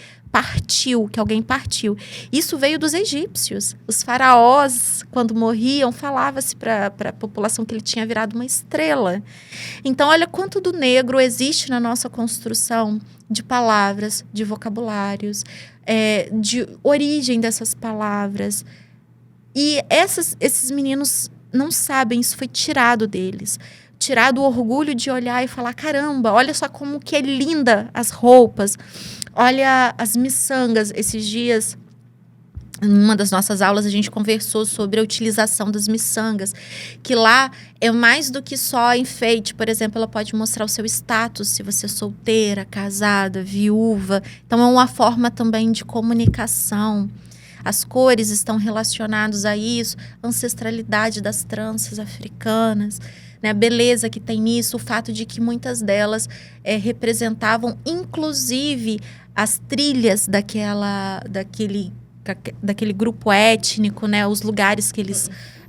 alguém partiu. Isso veio dos egípcios. Os faraós, quando morriam, falava-se para a população que ele tinha virado uma estrela. Então, olha quanto do negro existe na nossa construção de palavras, de vocabulários, de origem dessas palavras. E esses meninos não sabem, isso foi tirado deles. Tirado o orgulho de olhar e falar, caramba, olha só como que é linda as roupas. Olha as miçangas. Esses dias, em uma das nossas aulas, a gente conversou sobre a utilização das miçangas, que lá é mais do que só enfeite. Por exemplo, ela pode mostrar o seu status, se você é solteira, casada, viúva. Então, é uma forma também de comunicação. As cores estão relacionadas a isso, a ancestralidade das tranças africanas, né? A beleza que tem nisso, o fato de que muitas delas representavam, inclusive, as trilhas daquele grupo étnico, né? Os lugares que eles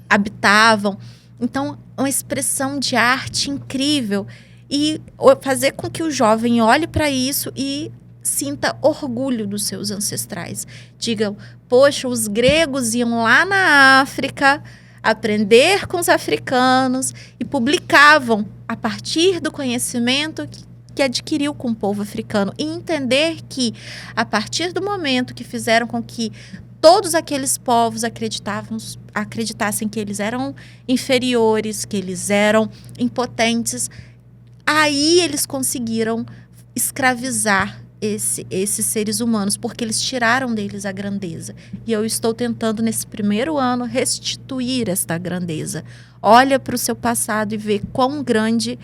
habitavam. Então, uma expressão de arte incrível. E fazer com que o jovem olhe para isso e sinta orgulho dos seus ancestrais. Digam, poxa, os gregos iam lá na África aprender com os africanos e publicavam a partir do conhecimento que adquiriu com o povo africano. E entender que, a partir do momento que fizeram com que todos aqueles povos acreditassem que eles eram inferiores, que eles eram impotentes, aí eles conseguiram escravizar esses seres humanos, porque eles tiraram deles a grandeza. E eu estou tentando, nesse primeiro ano, restituir esta grandeza. Olha para o seu passado e vê quão grande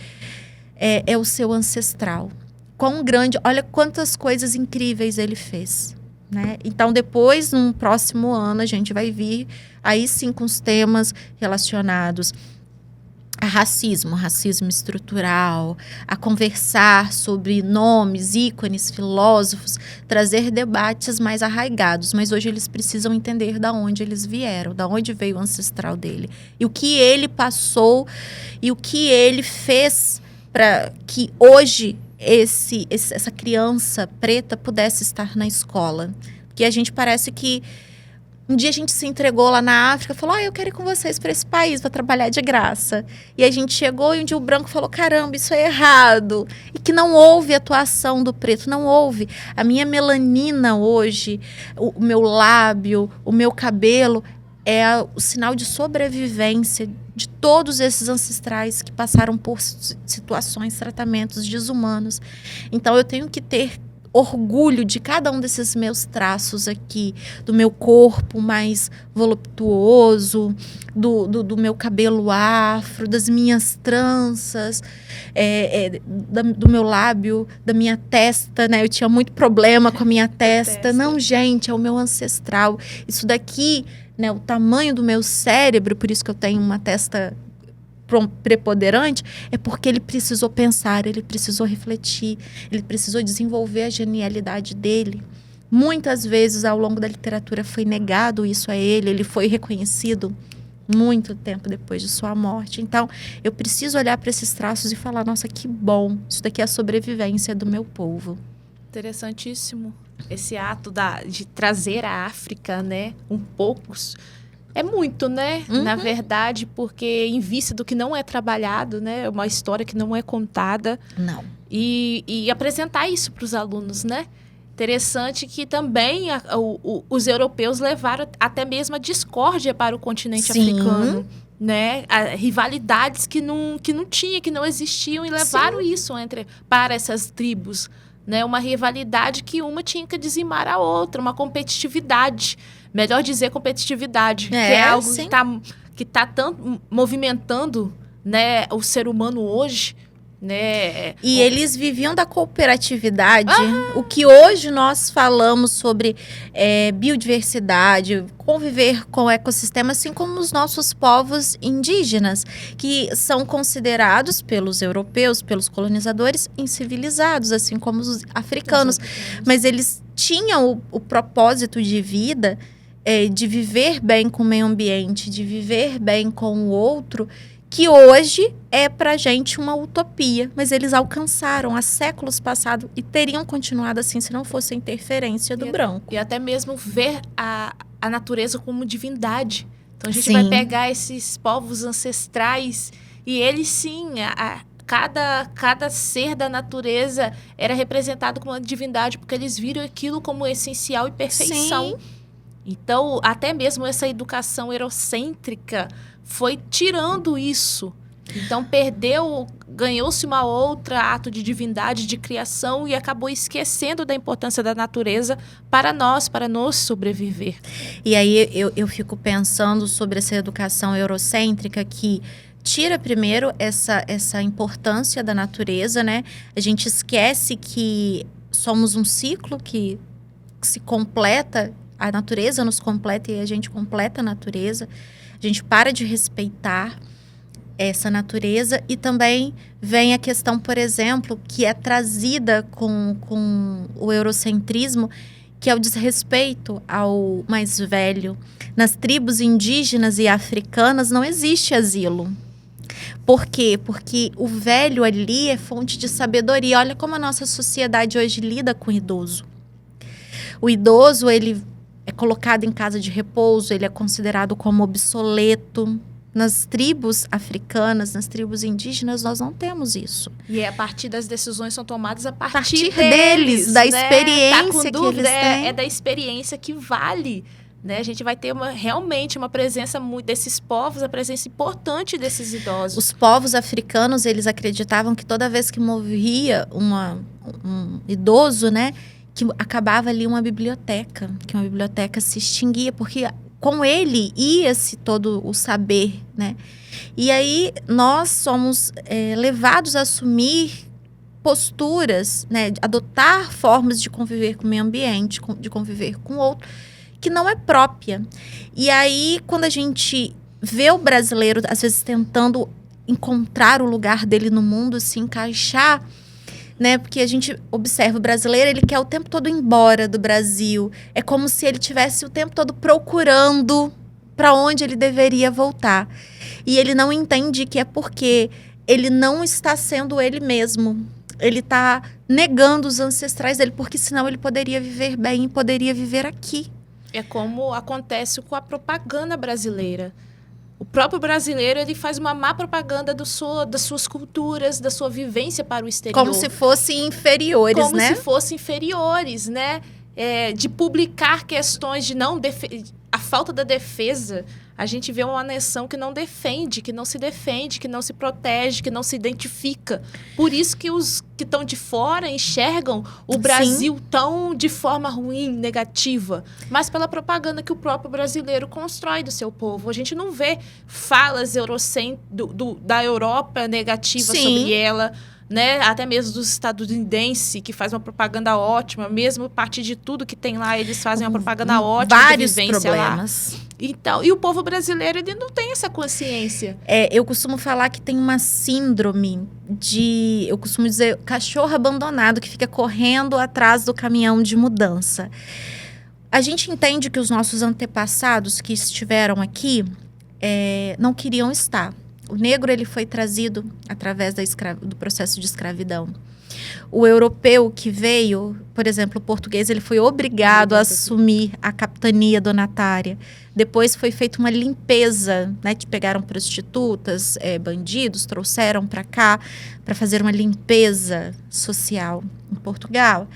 é o seu ancestral. Quão grande, olha quantas coisas incríveis ele fez. Né? Então, depois, num próximo ano, a gente vai vir, aí sim, com os temas relacionados a racismo estrutural, a conversar sobre nomes, ícones, filósofos, trazer debates mais arraigados. Mas hoje eles precisam entender de onde eles vieram, de onde veio o ancestral dele. E o que ele passou e o que ele fez para que hoje essa criança preta pudesse estar na escola. Porque a gente parece que um dia a gente se entregou lá na África, falou, eu quero ir com vocês para esse país, para trabalhar de graça. E a gente chegou e um dia o branco falou, caramba, isso é errado. E que não houve atuação do preto, não houve. A minha melanina hoje, o meu lábio, o meu cabelo, é o sinal de sobrevivência de todos esses ancestrais que passaram por situações, tratamentos desumanos. Então eu tenho que ter orgulho de cada um desses meus traços aqui, do meu corpo mais voluptuoso, do meu cabelo afro, das minhas tranças, do meu lábio, da minha testa, né? Eu tinha muito problema com a minha testa. Não, gente, é o meu ancestral. Isso daqui, né? O tamanho do meu cérebro, por isso que eu tenho uma testa preponderante, é porque ele precisou pensar, ele precisou refletir, ele precisou desenvolver a genialidade dele. Muitas vezes, ao longo da literatura, foi negado isso a ele, ele foi reconhecido muito tempo depois de sua morte. Então, eu preciso olhar para esses traços e falar, nossa, que bom, isso daqui é a sobrevivência do meu povo. Interessantíssimo esse ato de trazer a África, né, um pouco. É muito, né? Uhum. Na verdade, porque em vista do que não é trabalhado, né? É uma história que não é contada. Não. E apresentar isso para os alunos, né? Interessante que também os europeus levaram até mesmo a discórdia para o continente africano. Né? Rivalidades que não tinha, que não existiam, e levaram isso para essas tribos. Né? Uma rivalidade que uma tinha que dizimar a outra, uma competitividade. Melhor dizer competitividade, que é algo que tá tanto movimentando, né, o ser humano hoje. Né? E eles viviam da cooperatividade. O que hoje nós falamos sobre biodiversidade, conviver com o ecossistema, assim como os nossos povos indígenas, que são considerados pelos europeus, pelos colonizadores, incivilizados, assim como os africanos. Mas eles tinham o propósito de vida, de viver bem com o meio ambiente, de viver bem com o outro, que hoje é pra gente uma utopia, mas eles alcançaram há séculos passados e teriam continuado assim se não fosse a interferência do branco. E até mesmo ver a natureza como divindade. Então a gente vai pegar esses povos ancestrais e eles sim, cada ser da natureza era representado como uma divindade, porque eles viram aquilo como essencial e perfeição. Sim. Então, até mesmo essa educação eurocêntrica foi tirando isso. Então, ganhou-se uma outra ato de divindade, de criação, e acabou esquecendo da importância da natureza para nos sobreviver. E aí eu fico pensando sobre essa educação eurocêntrica que tira primeiro essa importância da natureza, né? A gente esquece que somos um ciclo que se completa, a natureza nos completa e a gente completa a natureza. A gente para de respeitar essa natureza e também vem a questão, por exemplo, que é trazida com o eurocentrismo, que é o desrespeito ao mais velho. Nas tribos indígenas e africanas não existe asilo. Por quê? Porque o velho ali é fonte de sabedoria. Olha como a nossa sociedade hoje lida com o idoso. O idoso, ele é colocado em casa de repouso, ele é considerado como obsoleto, Nas tribos africanas, nas tribos indígenas, nós não temos isso. E a partir das decisões são tomadas a A partir deles, da né? experiência tá com que dúvida, eles têm. É da experiência que vale. Né? A gente vai ter realmente uma presença desses povos, a presença importante desses idosos. Os povos africanos, eles acreditavam que toda vez que morria um idoso, né, que acabava ali uma biblioteca, que uma biblioteca se extinguia, porque com ele ia-se todo o saber, né? E aí nós somos levados a assumir posturas, né, adotar formas de conviver com o meio ambiente, de conviver com o outro, que não é própria. E aí, quando a gente vê o brasileiro, às vezes, tentando encontrar o lugar dele no mundo, se encaixar, né? Porque a gente observa o brasileiro, ele quer o tempo todo ir embora do Brasil. É como se ele tivesse o tempo todo procurando para onde ele deveria voltar. E ele não entende que é porque ele não está sendo ele mesmo. Ele está negando os ancestrais dele, porque senão ele poderia viver bem e poderia viver aqui. É como acontece com a propaganda brasileira. O próprio brasileiro, ele faz uma má propaganda das suas culturas, da sua vivência para o exterior. Como se fossem inferiores, como né? Como se fossem inferiores, né? De publicar questões de não... A falta da defesa. A gente vê uma nação que não defende, que não se defende, que não se protege, que não se identifica. Por isso que os que estão de fora enxergam o Brasil Sim. tão de forma ruim, negativa. Mas pela propaganda que o próprio brasileiro constrói do seu povo. A gente não vê falas da Europa negativa Sim. sobre ela, né? Até mesmo dos estadunidenses, que faz uma propaganda ótima. Mesmo a partir de tudo que tem lá, eles fazem uma propaganda ótima. Vários de vivência problemas. Lá. Então, e o povo brasileiro, ele não tem essa consciência. Eu costumo falar que tem uma síndrome eu costumo dizer, cachorro abandonado que fica correndo atrás do caminhão de mudança. A gente entende que os nossos antepassados que estiveram aqui não queriam estar. O negro, ele foi trazido através do processo de escravidão. O europeu que veio, por exemplo, o português, ele foi obrigado a assumir a capitania donatária. Depois foi feita uma limpeza, né? Pegaram prostitutas, bandidos, trouxeram para cá para fazer uma limpeza social em Portugal.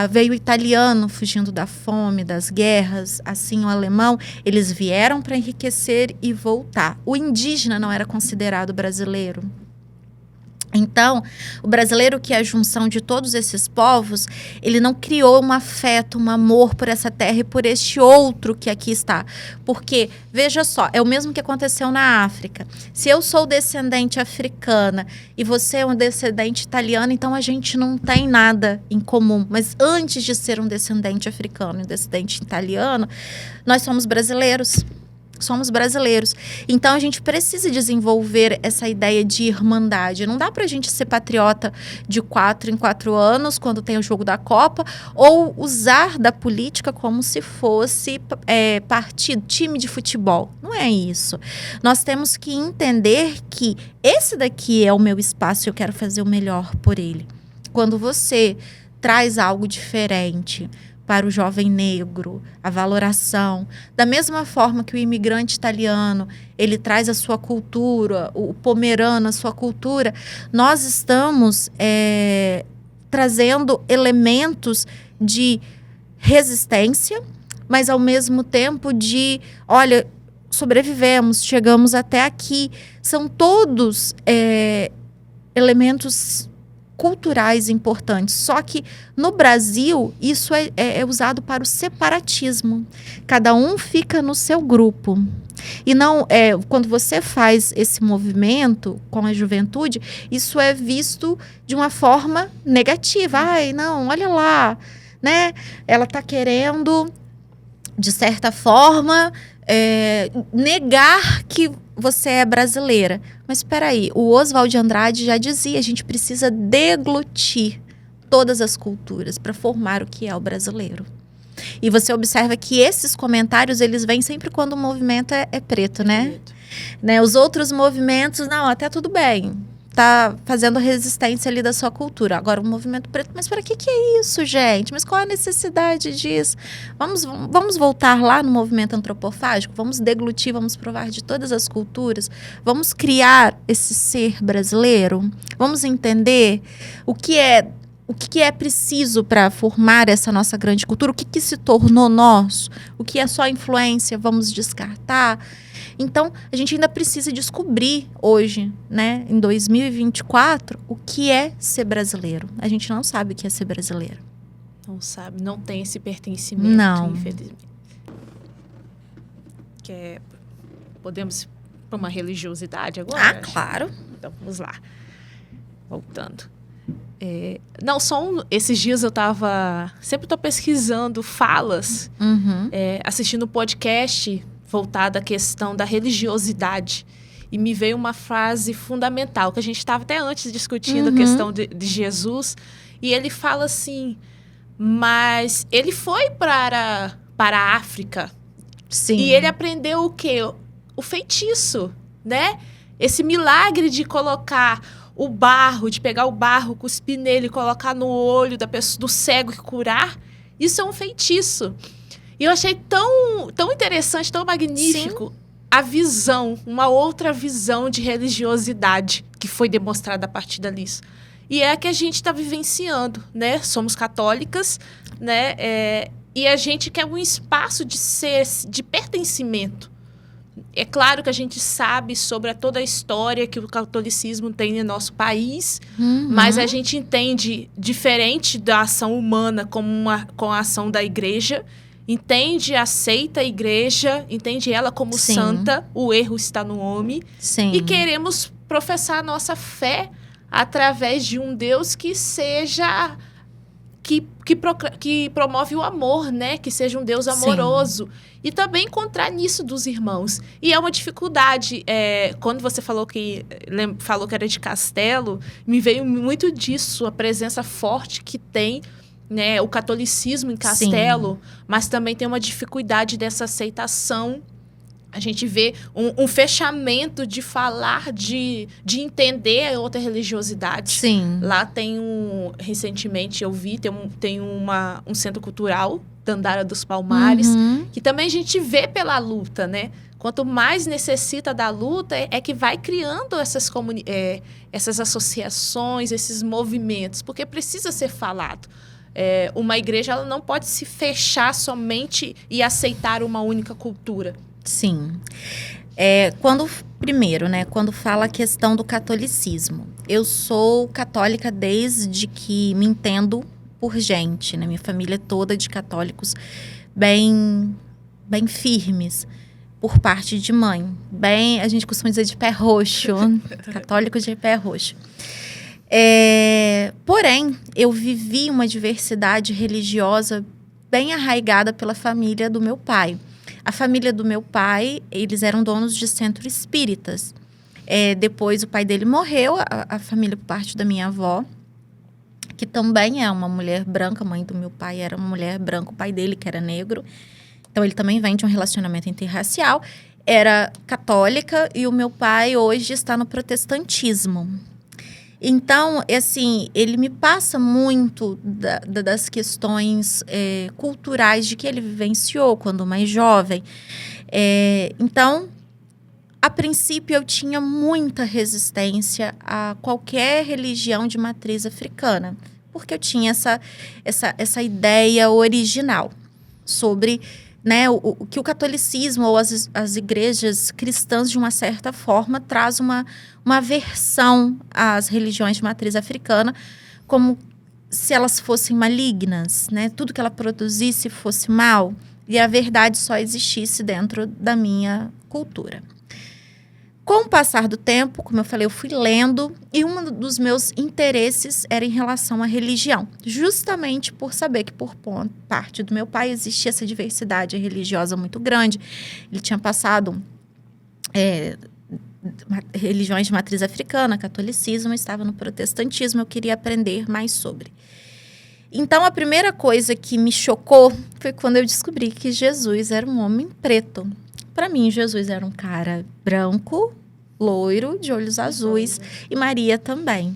Veio o italiano fugindo da fome, das guerras, assim o alemão. Eles vieram para enriquecer e voltar. O indígena não era considerado brasileiro. Então, o brasileiro, que é a junção de todos esses povos, ele não criou um afeto, um amor por essa terra e por este outro que aqui está. Porque, veja só, é o mesmo que aconteceu na África. Se eu sou descendente africana e você é um descendente italiano, então a gente não tem nada em comum. Mas antes de ser um descendente africano e um descendente italiano, nós somos brasileiros. Somos brasileiros. Então, a gente precisa desenvolver essa ideia de irmandade. Não dá pra gente ser patriota de 4 em 4 anos, quando tem o jogo da Copa, ou usar da política como se fosse partido, time de futebol. Não é isso. Nós temos que entender que esse daqui é o meu espaço e eu quero fazer o melhor por ele. Quando você traz algo diferente para o jovem negro, a valoração. Da mesma forma que o imigrante italiano, ele traz a sua cultura, o pomerano, a sua cultura, nós estamos trazendo elementos de resistência, mas ao mesmo tempo de, olha, sobrevivemos, chegamos até aqui. São todos elementos culturais importantes. Só que no Brasil isso é usado para o separatismo. Cada um fica no seu grupo. E não quando você faz esse movimento com a juventude, isso é visto de uma forma negativa. Ai, não, olha lá, né? Ela está querendo, de certa forma, negar que você é brasileira. Mas espera aí, o Oswald de Andrade já dizia, a gente precisa deglutir todas as culturas para formar o que é o brasileiro. E você observa que esses comentários, eles vêm sempre quando o movimento é preto, né? Os outros movimentos, não, até tudo bem. tá fazendo resistência ali da sua cultura. Agora, o movimento preto, mas para que é isso, gente? Mas qual a necessidade disso? Vamos voltar lá no movimento antropofágico? Vamos deglutir, vamos provar de todas as culturas? Vamos criar esse ser brasileiro? Vamos entender o que é preciso para formar essa nossa grande cultura? O que se tornou nosso? O que é só influência? Vamos descartar? Então, a gente ainda precisa descobrir hoje, né, em 2024, o que é ser brasileiro. A gente não sabe o que é ser brasileiro. Não sabe, não tem esse pertencimento, não. Infelizmente. Podemos ir para uma religiosidade agora? Ah, claro. Então, vamos lá. Voltando. Não, esses dias eu sempre estou pesquisando falas, assistindo um podcast voltado à questão da religiosidade. E me veio uma frase fundamental, que a gente estava até antes discutindo a questão de Jesus. E ele fala assim, mas ele foi para a África. Sim. E ele aprendeu o quê? O feitiço, né? Esse milagre de colocar o barro, de pegar o barro, cuspir nele, colocar no olho da pessoa, do cego e curar. Isso é um feitiço. E eu achei tão interessante, tão magnífico. Sim. A visão, uma outra visão de religiosidade que foi demonstrada a partir dali. E é a que a gente está vivenciando, né? Somos católicas, né? E a gente quer um espaço de pertencimento. É claro que a gente sabe sobre toda a história que o catolicismo tem no nosso país, mas a gente entende diferente da ação humana com a ação da igreja. Entende, aceita a igreja, entende ela como Sim. santa, o erro está no homem. Sim. E queremos professar a nossa fé através de um Deus que seja... Que promove o amor, né? Que seja um Deus amoroso. Sim. E também encontrar nisso dos irmãos. E é uma dificuldade. Quando você falou que era de Castelo, me veio muito disso, a presença forte que tem, né, o catolicismo em Castelo, sim, mas também tem uma dificuldade dessa aceitação. A gente vê um fechamento de falar, de entender a outra religiosidade. Sim. Lá recentemente eu vi, tem um centro cultural, Dandara dos Palmares, que também a gente vê pela luta, né? Quanto mais necessita da luta, é que vai criando essas associações, esses movimentos, porque precisa ser falado. Uma igreja ela não pode se fechar somente e aceitar uma única cultura. Sim. Quando fala a questão do catolicismo, eu sou católica desde que me entendo por gente, né? Minha família é toda de católicos bem firmes, por parte de mãe. A gente costuma dizer de pé roxo, católicos de pé roxo. Porém, eu vivi uma diversidade religiosa bem arraigada pela família do meu pai. A família do meu pai, eles eram donos de centros espíritas. Depois o pai dele morreu, a família por parte da minha avó, que também é uma mulher branca, a mãe do meu pai era uma mulher branca, o pai dele que era negro. Então ele também vem de um relacionamento interracial. Era católica e o meu pai hoje está no protestantismo. Então, assim, ele me passa muito das questões culturais de que ele vivenciou quando mais jovem. Então, a princípio, eu tinha muita resistência a qualquer religião de matriz africana, porque eu tinha essa ideia original sobre... né, o que o catolicismo ou as igrejas cristãs, de uma certa forma, traz uma aversão às religiões de matriz africana, como se elas fossem malignas, né? Tudo que ela produzisse fosse mal, e a verdade só existisse dentro da minha cultura. Com o passar do tempo, como eu falei, eu fui lendo, e um dos meus interesses era em relação à religião. Justamente por saber que por parte do meu pai existia essa diversidade religiosa muito grande. Ele tinha passado religiões de matriz africana, catolicismo, estava no protestantismo, eu queria aprender mais sobre. Então, a primeira coisa que me chocou foi quando eu descobri que Jesus era um homem preto. Para mim, Jesus era um cara branco, loiro, de olhos azuis, e Maria também.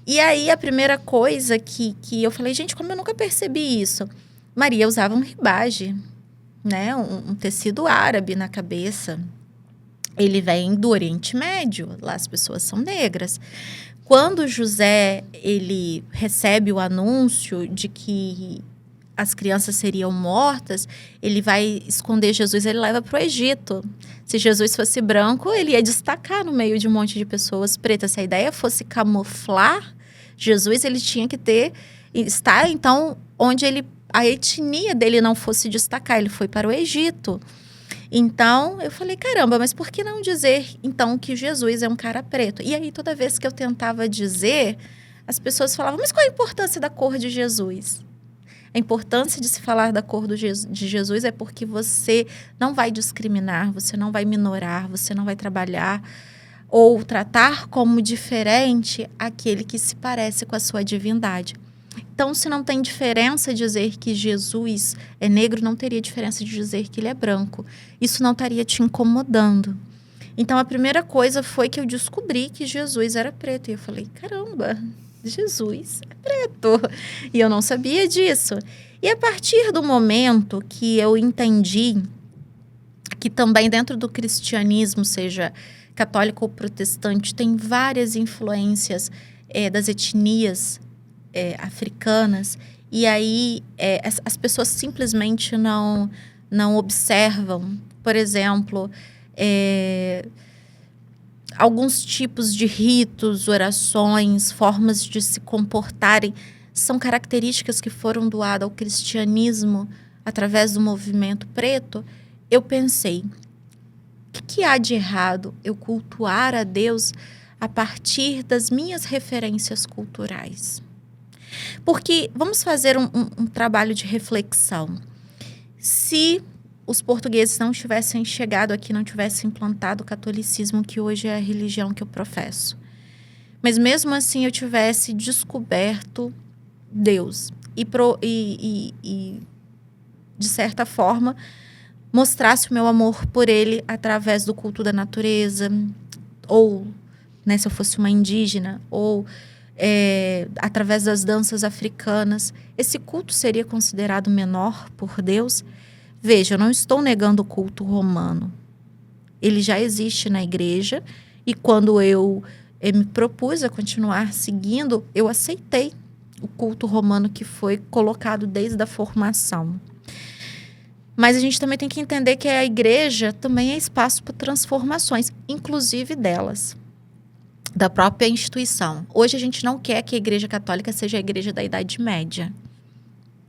E aí, a primeira coisa que eu falei, gente, como eu nunca percebi isso? Maria usava um ribage, né? Um tecido árabe na cabeça. Ele vem do Oriente Médio, lá as pessoas são negras. Quando José, ele recebe o anúncio de que as crianças seriam mortas, ele vai esconder Jesus, ele leva para o Egito. Se Jesus fosse branco, ele ia destacar no meio de um monte de pessoas pretas. Se a ideia fosse camuflar Jesus, ele tinha que estar, então, onde a etnia dele não fosse destacar. Ele foi para o Egito. Então, eu falei, caramba, mas por que não dizer, então, que Jesus é um cara preto? E aí, toda vez que eu tentava dizer, as pessoas falavam, mas qual a importância da cor de Jesus? A importância de se falar da cor de Jesus é porque você não vai discriminar, você não vai minorar, você não vai trabalhar ou tratar como diferente aquele que se parece com a sua divindade. Então, se não tem diferença dizer que Jesus é negro, não teria diferença de dizer que ele é branco. Isso não estaria te incomodando. Então, a primeira coisa foi que eu descobri que Jesus era preto. E eu falei, caramba, Jesus é preto. E eu não sabia disso. E a partir do momento que eu entendi que também dentro do cristianismo, seja católico ou protestante, tem várias influências das etnias africanas, e aí as pessoas simplesmente não observam, por exemplo, alguns tipos de ritos, orações, formas de se comportarem, são características que foram doadas ao cristianismo através do movimento preto. Eu pensei, o que há de errado eu cultuar a Deus a partir das minhas referências culturais? Porque vamos fazer um trabalho de reflexão. Se os portugueses não tivessem chegado aqui, não tivessem implantado o catolicismo, que hoje é a religião que eu professo, mas mesmo assim eu tivesse descoberto Deus e de certa forma, mostrasse o meu amor por ele através do culto da natureza, ou, né, se eu fosse uma indígena, ou através das danças africanas, esse culto seria considerado menor por Deus? Veja, eu não estou negando o culto romano. Ele já existe na igreja, e quando eu me propus a continuar seguindo, eu aceitei o culto romano que foi colocado desde a formação. Mas a gente também tem que entender que a igreja também é espaço para transformações, inclusive delas, da própria instituição. Hoje a gente não quer que a Igreja Católica seja a igreja da Idade Média.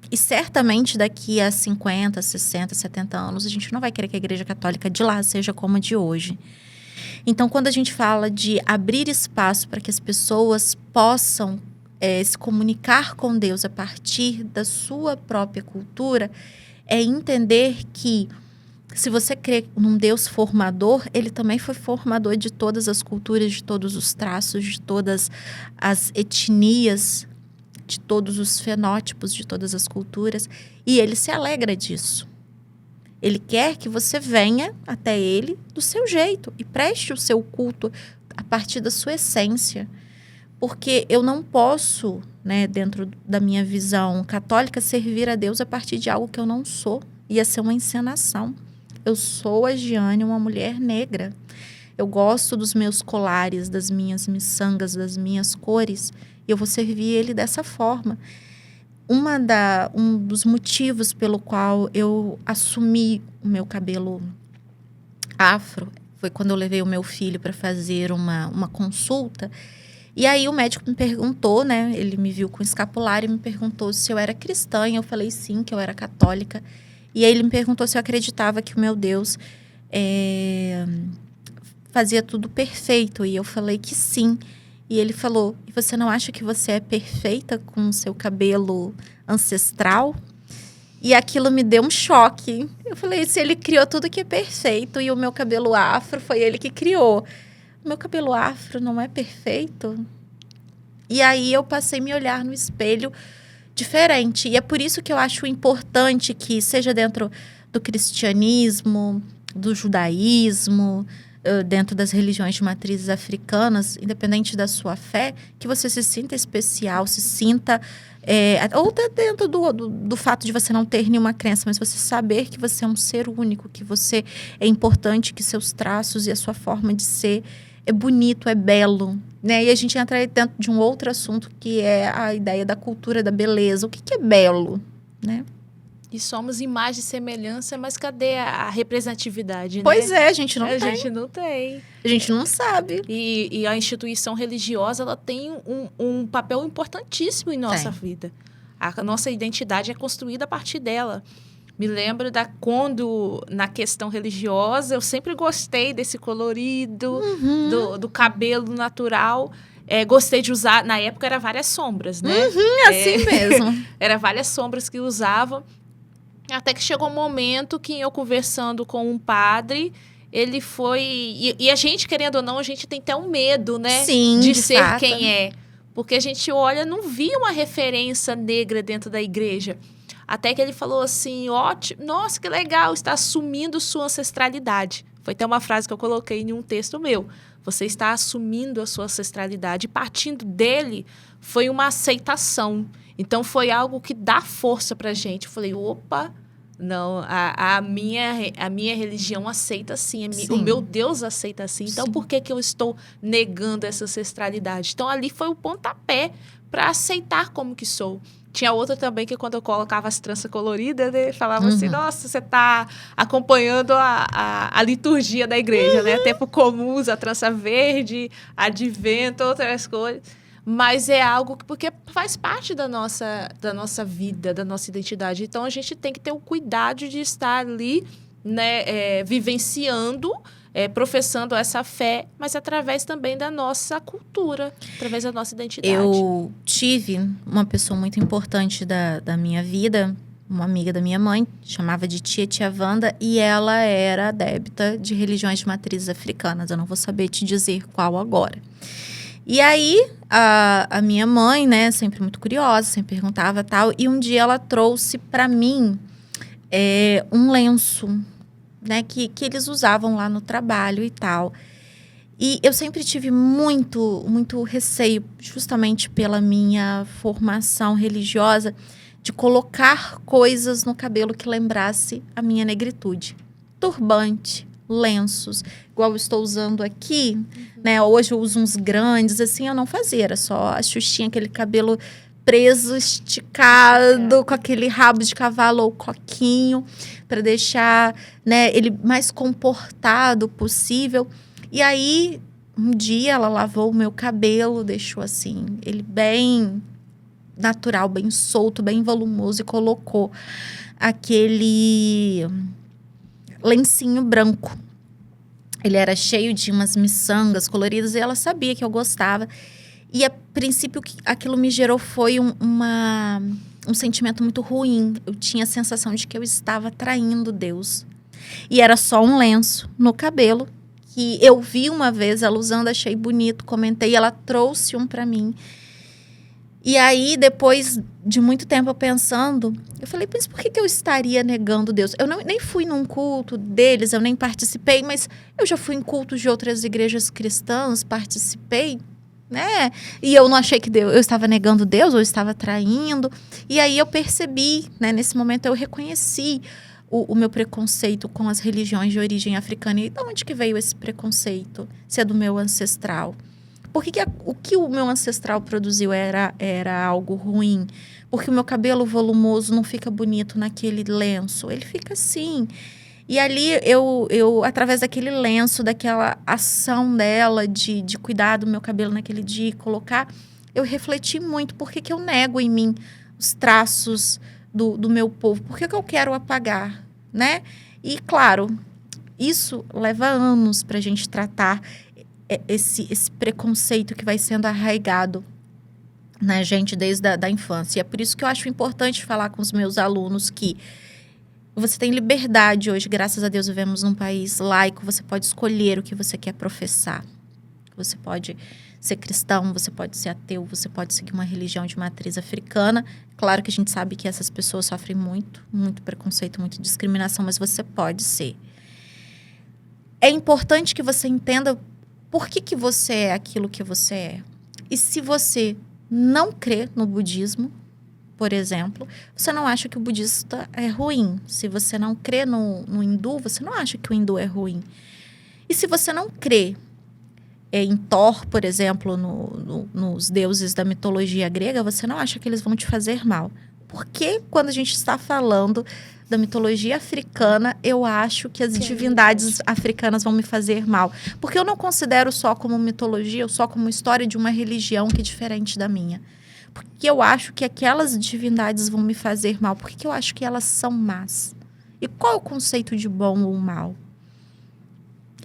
E certamente daqui a 50, 60, 70 anos, a gente não vai querer que a Igreja Católica de lá seja como a de hoje. Então, quando a gente fala de abrir espaço para que as pessoas possam se comunicar com Deus a partir da sua própria cultura, é entender que se você crê num Deus formador, ele também foi formador de todas as culturas, de todos os traços, de todas as etnias, de todos os fenótipos, de todas as culturas. E ele se alegra disso. Ele quer que você venha até ele do seu jeito e preste o seu culto a partir da sua essência. Porque eu não posso, né, dentro da minha visão católica, servir a Deus a partir de algo que eu não sou. Ia ser uma encenação. Eu sou a Giane, uma mulher negra. Eu gosto dos meus colares, das minhas miçangas, das minhas cores. E eu vou servir ele dessa forma. Um dos motivos pelo qual eu assumi o meu cabelo afro foi quando eu levei o meu filho para fazer uma consulta. E aí o médico me perguntou, né? Ele me viu com escapulário e me perguntou se eu era cristã. E eu falei sim, que eu era católica. E aí ele me perguntou se eu acreditava que o meu Deus fazia tudo perfeito. E eu falei que sim. E ele falou, e você não acha que você é perfeita com o seu cabelo ancestral? E aquilo me deu um choque. Eu falei, se ele criou tudo que é perfeito e o meu cabelo afro foi ele que criou, o meu cabelo afro não é perfeito? E aí eu passei a me olhar no espelho diferente. E é por isso que eu acho importante que seja dentro do cristianismo, do judaísmo, dentro das religiões de matrizes africanas, independente da sua fé, que você se sinta especial, se sinta... ou até dentro do fato de você não ter nenhuma crença, mas você saber que você é um ser único, que você é importante, que seus traços e a sua forma de ser é bonito, é belo, né? E a gente entra aí dentro de um outro assunto, que é a ideia da cultura da beleza. O que é belo, né? E somos imagem e semelhança, mas cadê a representatividade, né? Pois é, a gente não tem. A gente não tem. A gente não sabe. E a instituição religiosa, ela tem um papel importantíssimo em nossa vida. A nossa identidade é construída a partir dela. Me lembro quando, na questão religiosa, eu sempre gostei desse colorido, do cabelo natural. Gostei de usar, na época era várias sombras, né? Assim mesmo. Era várias sombras que usavam. Até que chegou um momento que eu conversando com um padre, ele foi... E a gente, querendo ou não, a gente tem até um medo, né? Sim, de de ser fato. quem é. Porque a gente olha, não via uma referência negra dentro da igreja. Até que ele falou assim, ótimo, nossa, que legal, está assumindo sua ancestralidade. Foi até uma frase que eu coloquei em um texto meu. Você está assumindo a sua ancestralidade. E partindo dele, foi uma aceitação. Então, foi algo que dá força pra gente. Eu falei, opa, não, a minha religião aceita assim. O meu Deus aceita assim. Então, por que eu estou negando essa ancestralidade? Então, ali foi o pontapé para aceitar como que sou. Tinha outra também que quando eu colocava as tranças coloridas, né, falava assim, nossa, você está acompanhando a liturgia da igreja, né? Tempo comum, a trança verde, advento, outras coisas. Mas é algo porque faz parte da nossa vida, da nossa identidade. Então, a gente tem que ter o cuidado de estar ali, né, vivenciando, professando essa fé, mas através também da nossa cultura, através da nossa identidade. Eu tive uma pessoa muito importante da minha vida, uma amiga da minha mãe, chamava de tia Wanda, e ela era adepta de religiões de matrizes africanas. Eu não vou saber te dizer qual agora. E aí, a minha mãe, né, sempre muito curiosa, sempre perguntava tal, e um dia ela trouxe para mim um lenço, né, que eles usavam lá no trabalho e tal. E eu sempre tive muito, muito receio, justamente pela minha formação religiosa, de colocar coisas no cabelo que lembrasse a minha negritude. Turbante, lenços, igual eu estou usando aqui, né? Hoje eu uso uns grandes, assim, eu não fazia, era só a Xuxinha, aquele cabelo preso, esticado, com aquele rabo de cavalo ou coquinho, para deixar, né, ele mais comportado possível. E aí, um dia ela lavou o meu cabelo, deixou assim, ele bem natural, bem solto, bem volumoso, e colocou aquele lencinho branco. Ele era cheio de umas miçangas coloridas e ela sabia que eu gostava. E a princípio aquilo me gerou foi um sentimento muito ruim. Eu tinha a sensação de que eu estava traindo Deus. E era só um lenço no cabelo que eu vi uma vez ela usando, achei bonito, comentei, ela trouxe um para mim. E aí, depois de muito tempo pensando, eu falei, mas por que eu estaria negando Deus? Eu nem fui num culto deles, eu nem participei, mas eu já fui em cultos de outras igrejas cristãs, participei, né? E eu não achei que eu estava negando Deus, ou estava traindo. E aí eu percebi, né? Nesse momento eu reconheci o meu preconceito com as religiões de origem africana. E de onde que veio esse preconceito? Se é do meu ancestral. Por que o que o meu ancestral produziu era algo ruim? Porque o meu cabelo volumoso não fica bonito naquele lenço. Ele fica assim. E ali, eu através daquele lenço, daquela ação dela de cuidar do meu cabelo naquele dia e colocar, eu refleti muito. Por que eu nego em mim os traços do meu povo? Por que eu quero apagar, né? E, claro, isso leva anos para a gente tratar esse preconceito que vai sendo arraigado na gente desde a infância. E é por isso que eu acho importante falar com os meus alunos que você tem liberdade hoje, graças a Deus vivemos num país laico, você pode escolher o que você quer professar. Você pode ser cristão, você pode ser ateu, você pode seguir uma religião de matriz africana. Claro que a gente sabe que essas pessoas sofrem muito, muito preconceito, muita discriminação, mas você pode ser. é importante que você entenda por que você é aquilo que você é. E se você não crê no budismo, por exemplo, você não acha que o budista é ruim. Se você não crê no hindu, você não acha que o hindu é ruim. E se você não crê em Thor, por exemplo, nos deuses da mitologia grega, você não acha que eles vão te fazer mal. Porque quando a gente está falando da mitologia africana, eu acho que as divindades africanas vão me fazer mal. Porque eu não considero só como mitologia, ou só como história de uma religião que é diferente da minha. Porque eu acho que aquelas divindades vão me fazer mal. Porque eu acho que elas são más. E qual é o conceito de bom ou mal?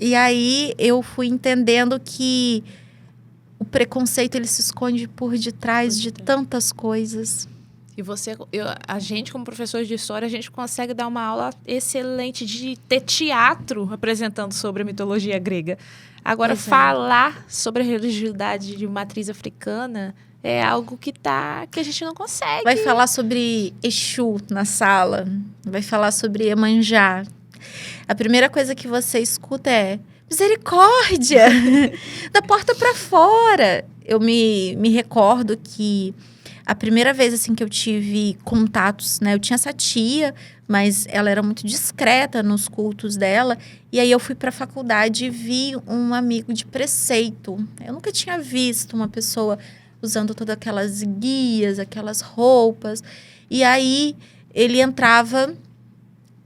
E aí eu fui entendendo que o preconceito ele se esconde por detrás de tantas coisas. E a gente, como professor de história, a gente consegue dar uma aula excelente de ter teatro apresentando sobre a mitologia grega. Agora, falar sobre a religiosidade de matriz africana é algo que a gente não consegue. Vai falar sobre Exu na sala, vai falar sobre Iemanjá. A primeira coisa que você escuta é misericórdia, da porta para fora. Eu me recordo que a primeira vez assim que eu tive contatos, né? Eu tinha essa tia, mas ela era muito discreta nos cultos dela. E aí eu fui para a faculdade e vi um amigo de preceito. Eu nunca tinha visto uma pessoa usando todas aquelas guias, aquelas roupas. E aí ele entrava,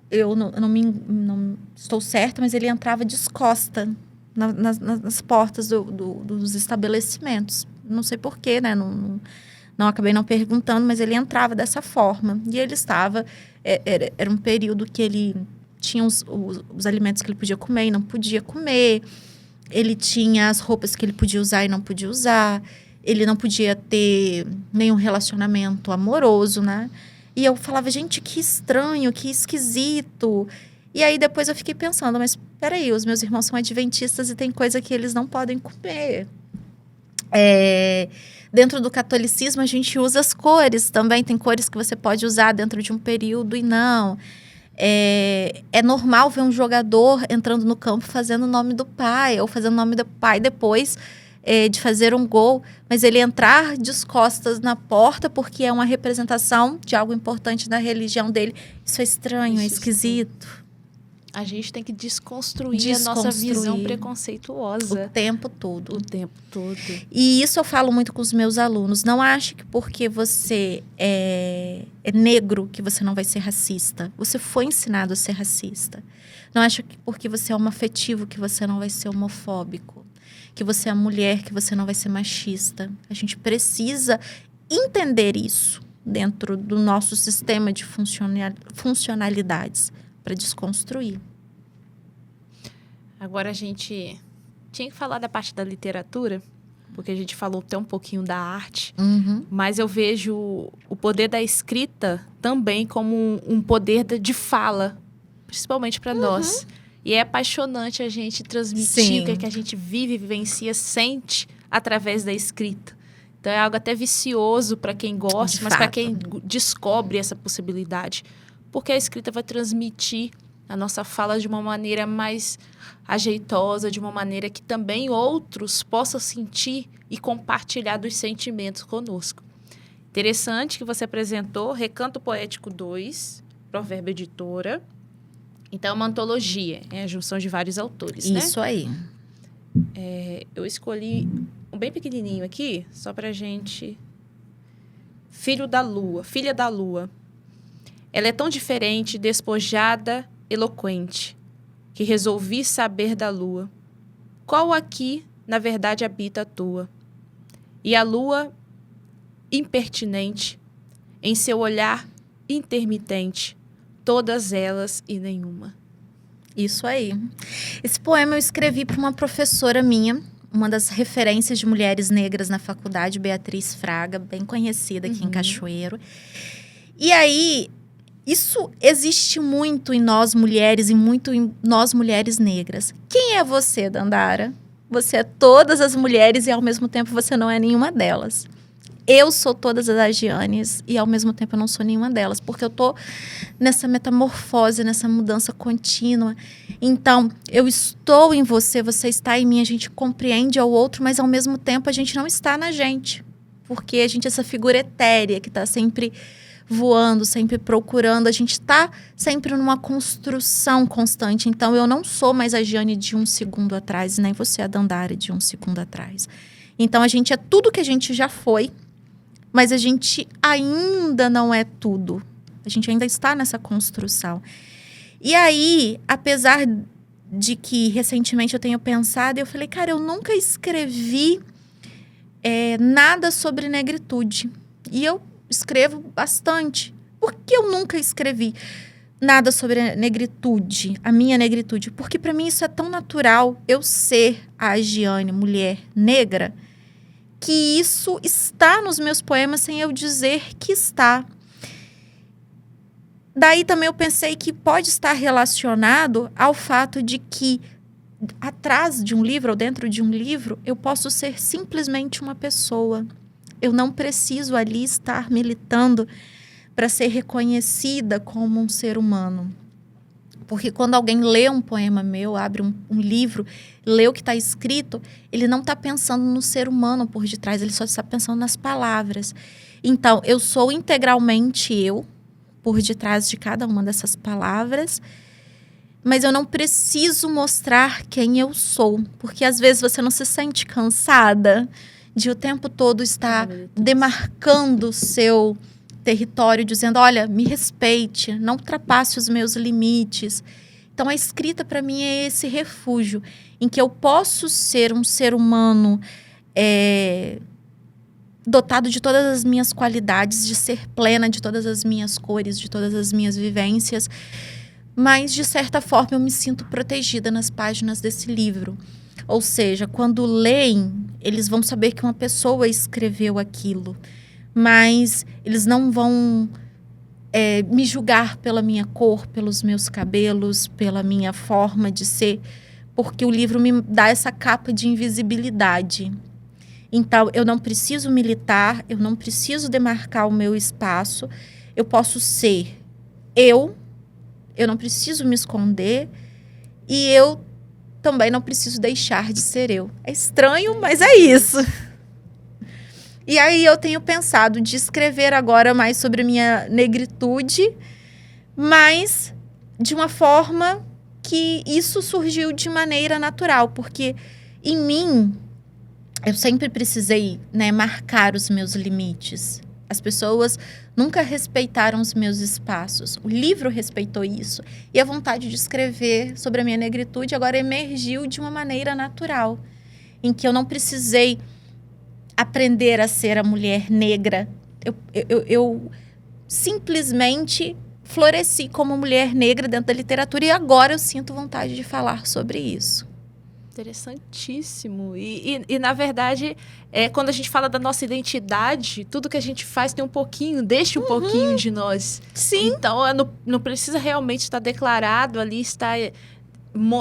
eu não estou certa, mas ele entrava descosta nas portas dos estabelecimentos. Não sei porquê, né? Não acabei não perguntando, mas ele entrava dessa forma. E ele estava... Era um período que ele tinha os alimentos que ele podia comer e não podia comer. Ele tinha as roupas que ele podia usar e não podia usar. Ele não podia ter nenhum relacionamento amoroso, né? E eu falava, gente, que estranho, que esquisito. E aí depois eu fiquei pensando, mas peraí, os meus irmãos são adventistas e tem coisa que eles não podem comer. Dentro do catolicismo, a gente usa as cores também. Tem cores que você pode usar dentro de um período e não. É normal ver um jogador entrando no campo fazendo o nome do pai, ou fazendo o nome do pai depois de fazer um gol. Mas ele entrar descostas na porta porque é uma representação de algo importante na religião dele. Isso é estranho, é esquisito. A gente tem que desconstruir a nossa visão preconceituosa. O tempo todo. O tempo todo. E isso eu falo muito com os meus alunos. Não ache que porque você é negro que você não vai ser racista. Você foi ensinado a ser racista. Não ache que porque você é homoafetivo que você não vai ser homofóbico. Que você é mulher que você não vai ser machista. A gente precisa entender isso dentro do nosso sistema de funcionalidades. Para desconstruir. Agora a gente tinha que falar da parte da literatura, porque a gente falou até um pouquinho da arte, mas eu vejo o poder da escrita também como um poder de fala, principalmente para nós. E é apaixonante a gente transmitir o que a gente vive, vivencia, sente através da escrita. Então é algo até vicioso para quem gosta, mas para quem descobre essa possibilidade. Porque a escrita vai transmitir a nossa fala de uma maneira mais ajeitosa, de uma maneira que também outros possam sentir e compartilhar dos sentimentos conosco. Interessante que você apresentou Recanto Poético 2, Provérbio Editora. Então, é uma antologia, é a junção de vários autores, né? Isso aí. Eu escolhi um bem pequenininho aqui, só pra gente... Filha da Lua. Ela é tão diferente, despojada, eloquente, que resolvi saber da lua. Qual aqui, na verdade, habita a tua? E a lua, impertinente, em seu olhar intermitente, todas elas e nenhuma. Isso aí. Esse poema eu escrevi para uma professora minha, uma das referências de mulheres negras na faculdade, Beatriz Fraga, bem conhecida aqui em Cachoeiro. E aí... Isso existe muito em nós mulheres e muito em nós mulheres negras. Quem é você, Dandara? Você é todas as mulheres e ao mesmo tempo você não é nenhuma delas. eu sou todas as Gianes e ao mesmo tempo eu não sou nenhuma delas, porque eu tô nessa metamorfose, nessa mudança contínua. Então, eu estou em você, você está em mim, a gente compreende ao outro, mas ao mesmo tempo a gente não está na gente, porque a gente é essa figura etérea que está sempre voando, sempre procurando, a gente está sempre numa construção constante. Então, eu não sou mais a Giane de um segundo atrás, nem você a Dandara de um segundo atrás. Então, a gente é tudo que a gente já foi, mas a gente ainda não é tudo. A gente ainda está nessa construção. E aí, apesar de que recentemente eu tenho pensado, eu falei, cara, eu nunca escrevi nada sobre negritude. E eu escrevo bastante. Por que eu nunca escrevi nada sobre a negritude, a minha negritude? Porque para mim isso é tão natural, eu ser a Giane, mulher negra, que isso está nos meus poemas sem eu dizer que está. Daí também eu pensei que pode estar relacionado ao fato de que atrás de um livro ou dentro de um livro eu posso ser simplesmente uma pessoa. Eu não preciso ali estar militando para ser reconhecida como um ser humano. Porque quando alguém lê um poema meu, abre um livro, lê o que está escrito, ele não está pensando no ser humano por detrás, ele só está pensando nas palavras. Então, eu sou integralmente eu, por detrás de cada uma dessas palavras, mas eu não preciso mostrar quem eu sou, porque às vezes você não se sente cansada de o tempo todo estar demarcando o seu território, dizendo, olha, me respeite, não ultrapasse os meus limites. Então, a escrita, para mim, é esse refúgio em que eu posso ser um ser humano dotado de todas as minhas qualidades, de ser plena de todas as minhas cores, de todas as minhas vivências, mas, de certa forma, eu me sinto protegida nas páginas desse livro. Ou seja, quando leem, eles vão saber que uma pessoa escreveu aquilo, mas eles não vão me julgar pela minha cor, pelos meus cabelos, pela minha forma de ser, porque o livro me dá essa capa de invisibilidade. Então, eu não preciso militar, eu não preciso demarcar o meu espaço, eu posso ser eu não preciso me esconder e eu também não preciso deixar de ser eu. É estranho, mas é isso. E aí eu tenho pensado de escrever agora mais sobre a minha negritude, mas de uma forma que isso surgiu de maneira natural, porque em mim eu sempre precisei, marcar os meus limites. As pessoas nunca respeitaram os meus espaços. O livro respeitou isso. E a vontade de escrever sobre a minha negritude agora emergiu de uma maneira natural, em que eu não precisei aprender a ser a mulher negra. Eu simplesmente floresci como mulher negra dentro da literatura e agora eu sinto vontade de falar sobre isso. Interessantíssimo. E na verdade, quando a gente fala da nossa identidade, tudo que a gente faz tem um pouquinho, deixa um pouquinho de nós. Sim. Então, não precisa realmente estar declarado ali, estar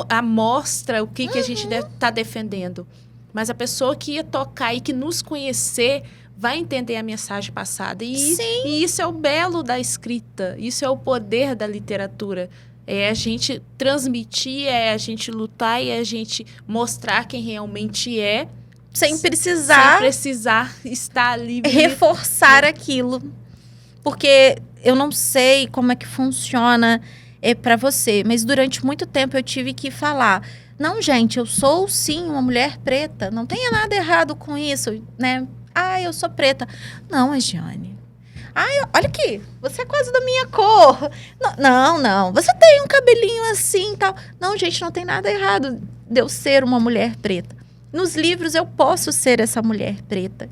à mostra o que a gente está defendendo. Mas a pessoa que ia tocar e que nos conhecer vai entender a mensagem passada. E isso é o belo da escrita, isso é o poder da literatura. É a gente transmitir, é a gente lutar e é a gente mostrar quem realmente é. Sem precisar estar ali. Reforçar aquilo. Porque eu não sei como é que funciona para você, mas durante muito tempo eu tive que falar, não, gente, eu sou sim uma mulher preta, não tenha nada errado com isso, né? Ah, eu sou preta. Não, Giane. Ai, olha aqui, você é quase da minha cor. Não, você tem um cabelinho assim e tal. Não, gente, não tem nada errado de eu ser uma mulher preta. Nos livros eu posso ser essa mulher preta.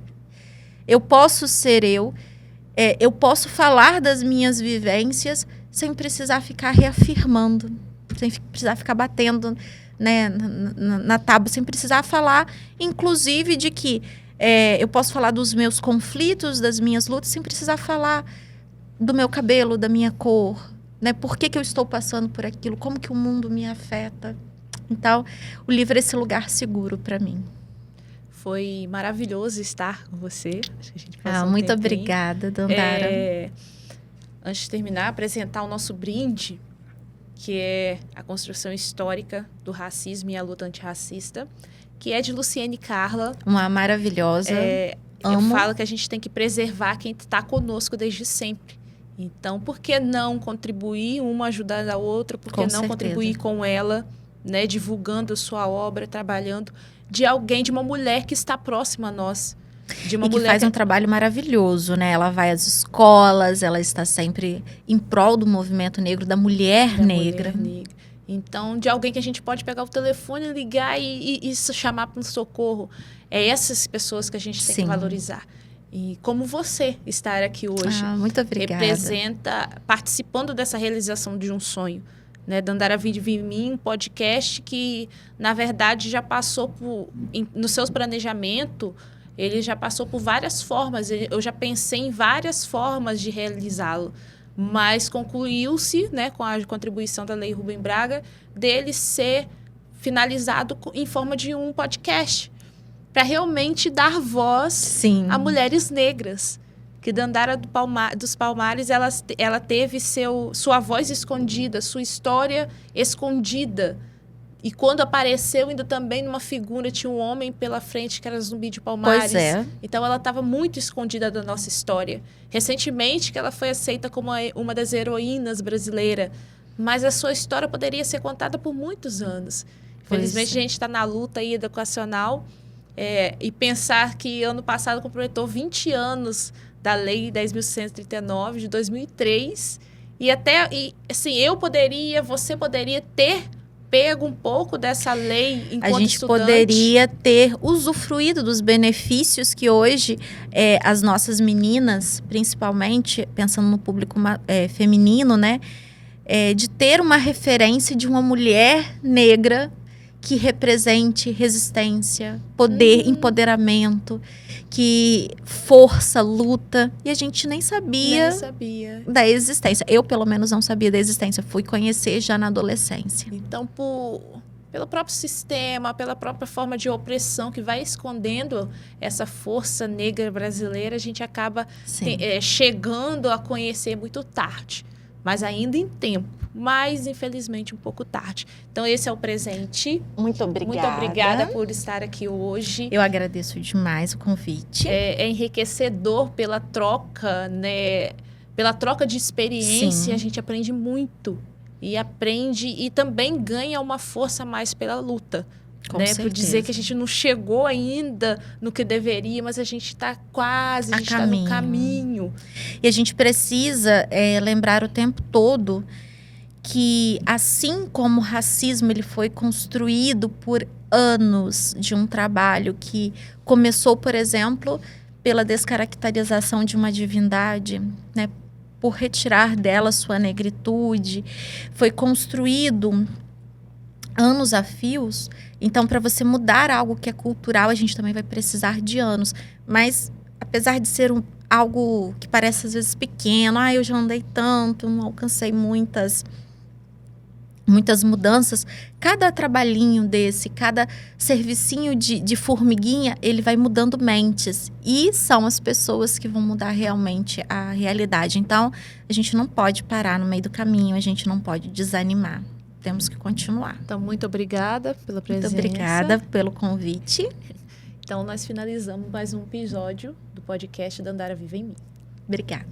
Eu posso ser eu posso falar das minhas vivências sem precisar ficar reafirmando, sem precisar ficar batendo, né, na tábua, sem precisar falar, inclusive, de que eu posso falar dos meus conflitos, das minhas lutas, sem precisar falar do meu cabelo, da minha cor, né? Por que eu estou passando por aquilo? Como que o mundo me afeta? Então, o livro é esse lugar seguro para mim. Foi maravilhoso estar com você. Acho que a gente passou um Muito tempinho. obrigada, Dandara. Antes de terminar, apresentar o nosso brinde, que é a construção histórica do racismo e a luta antirracista, que é de Luciene Carla. Uma maravilhosa. Eu falo que a gente tem que preservar quem está conosco desde sempre. Então, por que não contribuir, uma ajudar a outra? Por que não contribuir com ela, né, divulgando a sua obra, trabalhando de alguém, de uma mulher que está próxima a nós? De uma mulher que faz um trabalho maravilhoso, né? Ela vai às escolas, ela está sempre em prol do movimento negro, da mulher negra. Então, de alguém que a gente pode pegar o telefone, ligar e chamar para um socorro. É essas pessoas que a gente tem que valorizar. E como você estar aqui hoje, muito obrigada, representa, participando dessa realização de um sonho, né? Dandara Vive em Mim, um podcast que, na verdade, já passou no seu planejamento, ele já passou por várias formas. Eu já pensei em várias formas de realizá-lo, mas concluiu-se, né, com a contribuição da Lei Rubem Braga, dele ser finalizado em forma de um podcast, para realmente dar voz a mulheres negras. Que Dandara dos Palmares, ela teve sua voz escondida, sua história escondida. E quando apareceu, ainda também numa figura, tinha um homem pela frente que era Zumbi de Palmares. Pois é. Então, ela estava muito escondida da nossa história. Recentemente, que ela foi aceita como uma das heroínas brasileiras. Mas a sua história poderia ser contada por muitos anos. Infelizmente, a gente está na luta aí educacional. E pensar que ano passado completou 20 anos da Lei 10.139, de 2003. E assim, você poderia ter pego um pouco dessa lei enquanto a gente estudante. Poderia ter usufruído dos benefícios que hoje as nossas meninas, principalmente pensando no público feminino, né, de ter uma referência de uma mulher negra que represente resistência, poder, empoderamento, que força, luta. E a gente nem sabia da existência. Eu, pelo menos, não sabia da existência. Fui conhecer já na adolescência. Então, pelo próprio sistema, pela própria forma de opressão que vai escondendo essa força negra brasileira, a gente acaba chegando a conhecer muito tarde, mas ainda em tempo. Mas, infelizmente, um pouco tarde. Então, esse é o presente. Muito obrigada. Muito obrigada por estar aqui hoje. Eu agradeço demais o convite. É enriquecedor pela troca, né? Pela troca de experiência, a gente aprende muito. E também ganha uma força a mais pela luta. Né? Por dizer que a gente não chegou ainda no que deveria, mas a gente está quase, a gente está no caminho. E a gente precisa lembrar o tempo todo que, assim como o racismo ele foi construído por anos de um trabalho que começou, por exemplo, pela descaracterização de uma divindade, né, por retirar dela sua negritude, foi construído anos a fios. Então, para você mudar algo que é cultural, a gente também vai precisar de anos. Mas, apesar de ser algo que parece às vezes pequeno, eu já andei tanto, não alcancei muitas mudanças, cada trabalhinho desse, cada servicinho de formiguinha, ele vai mudando mentes. E são as pessoas que vão mudar realmente a realidade. Então, a gente não pode parar no meio do caminho, a gente não pode desanimar. Temos que continuar. Então, muito obrigada pela presença. Muito obrigada pelo convite. Então, nós finalizamos mais um episódio do podcast Dandara Vive em Mim. Obrigada.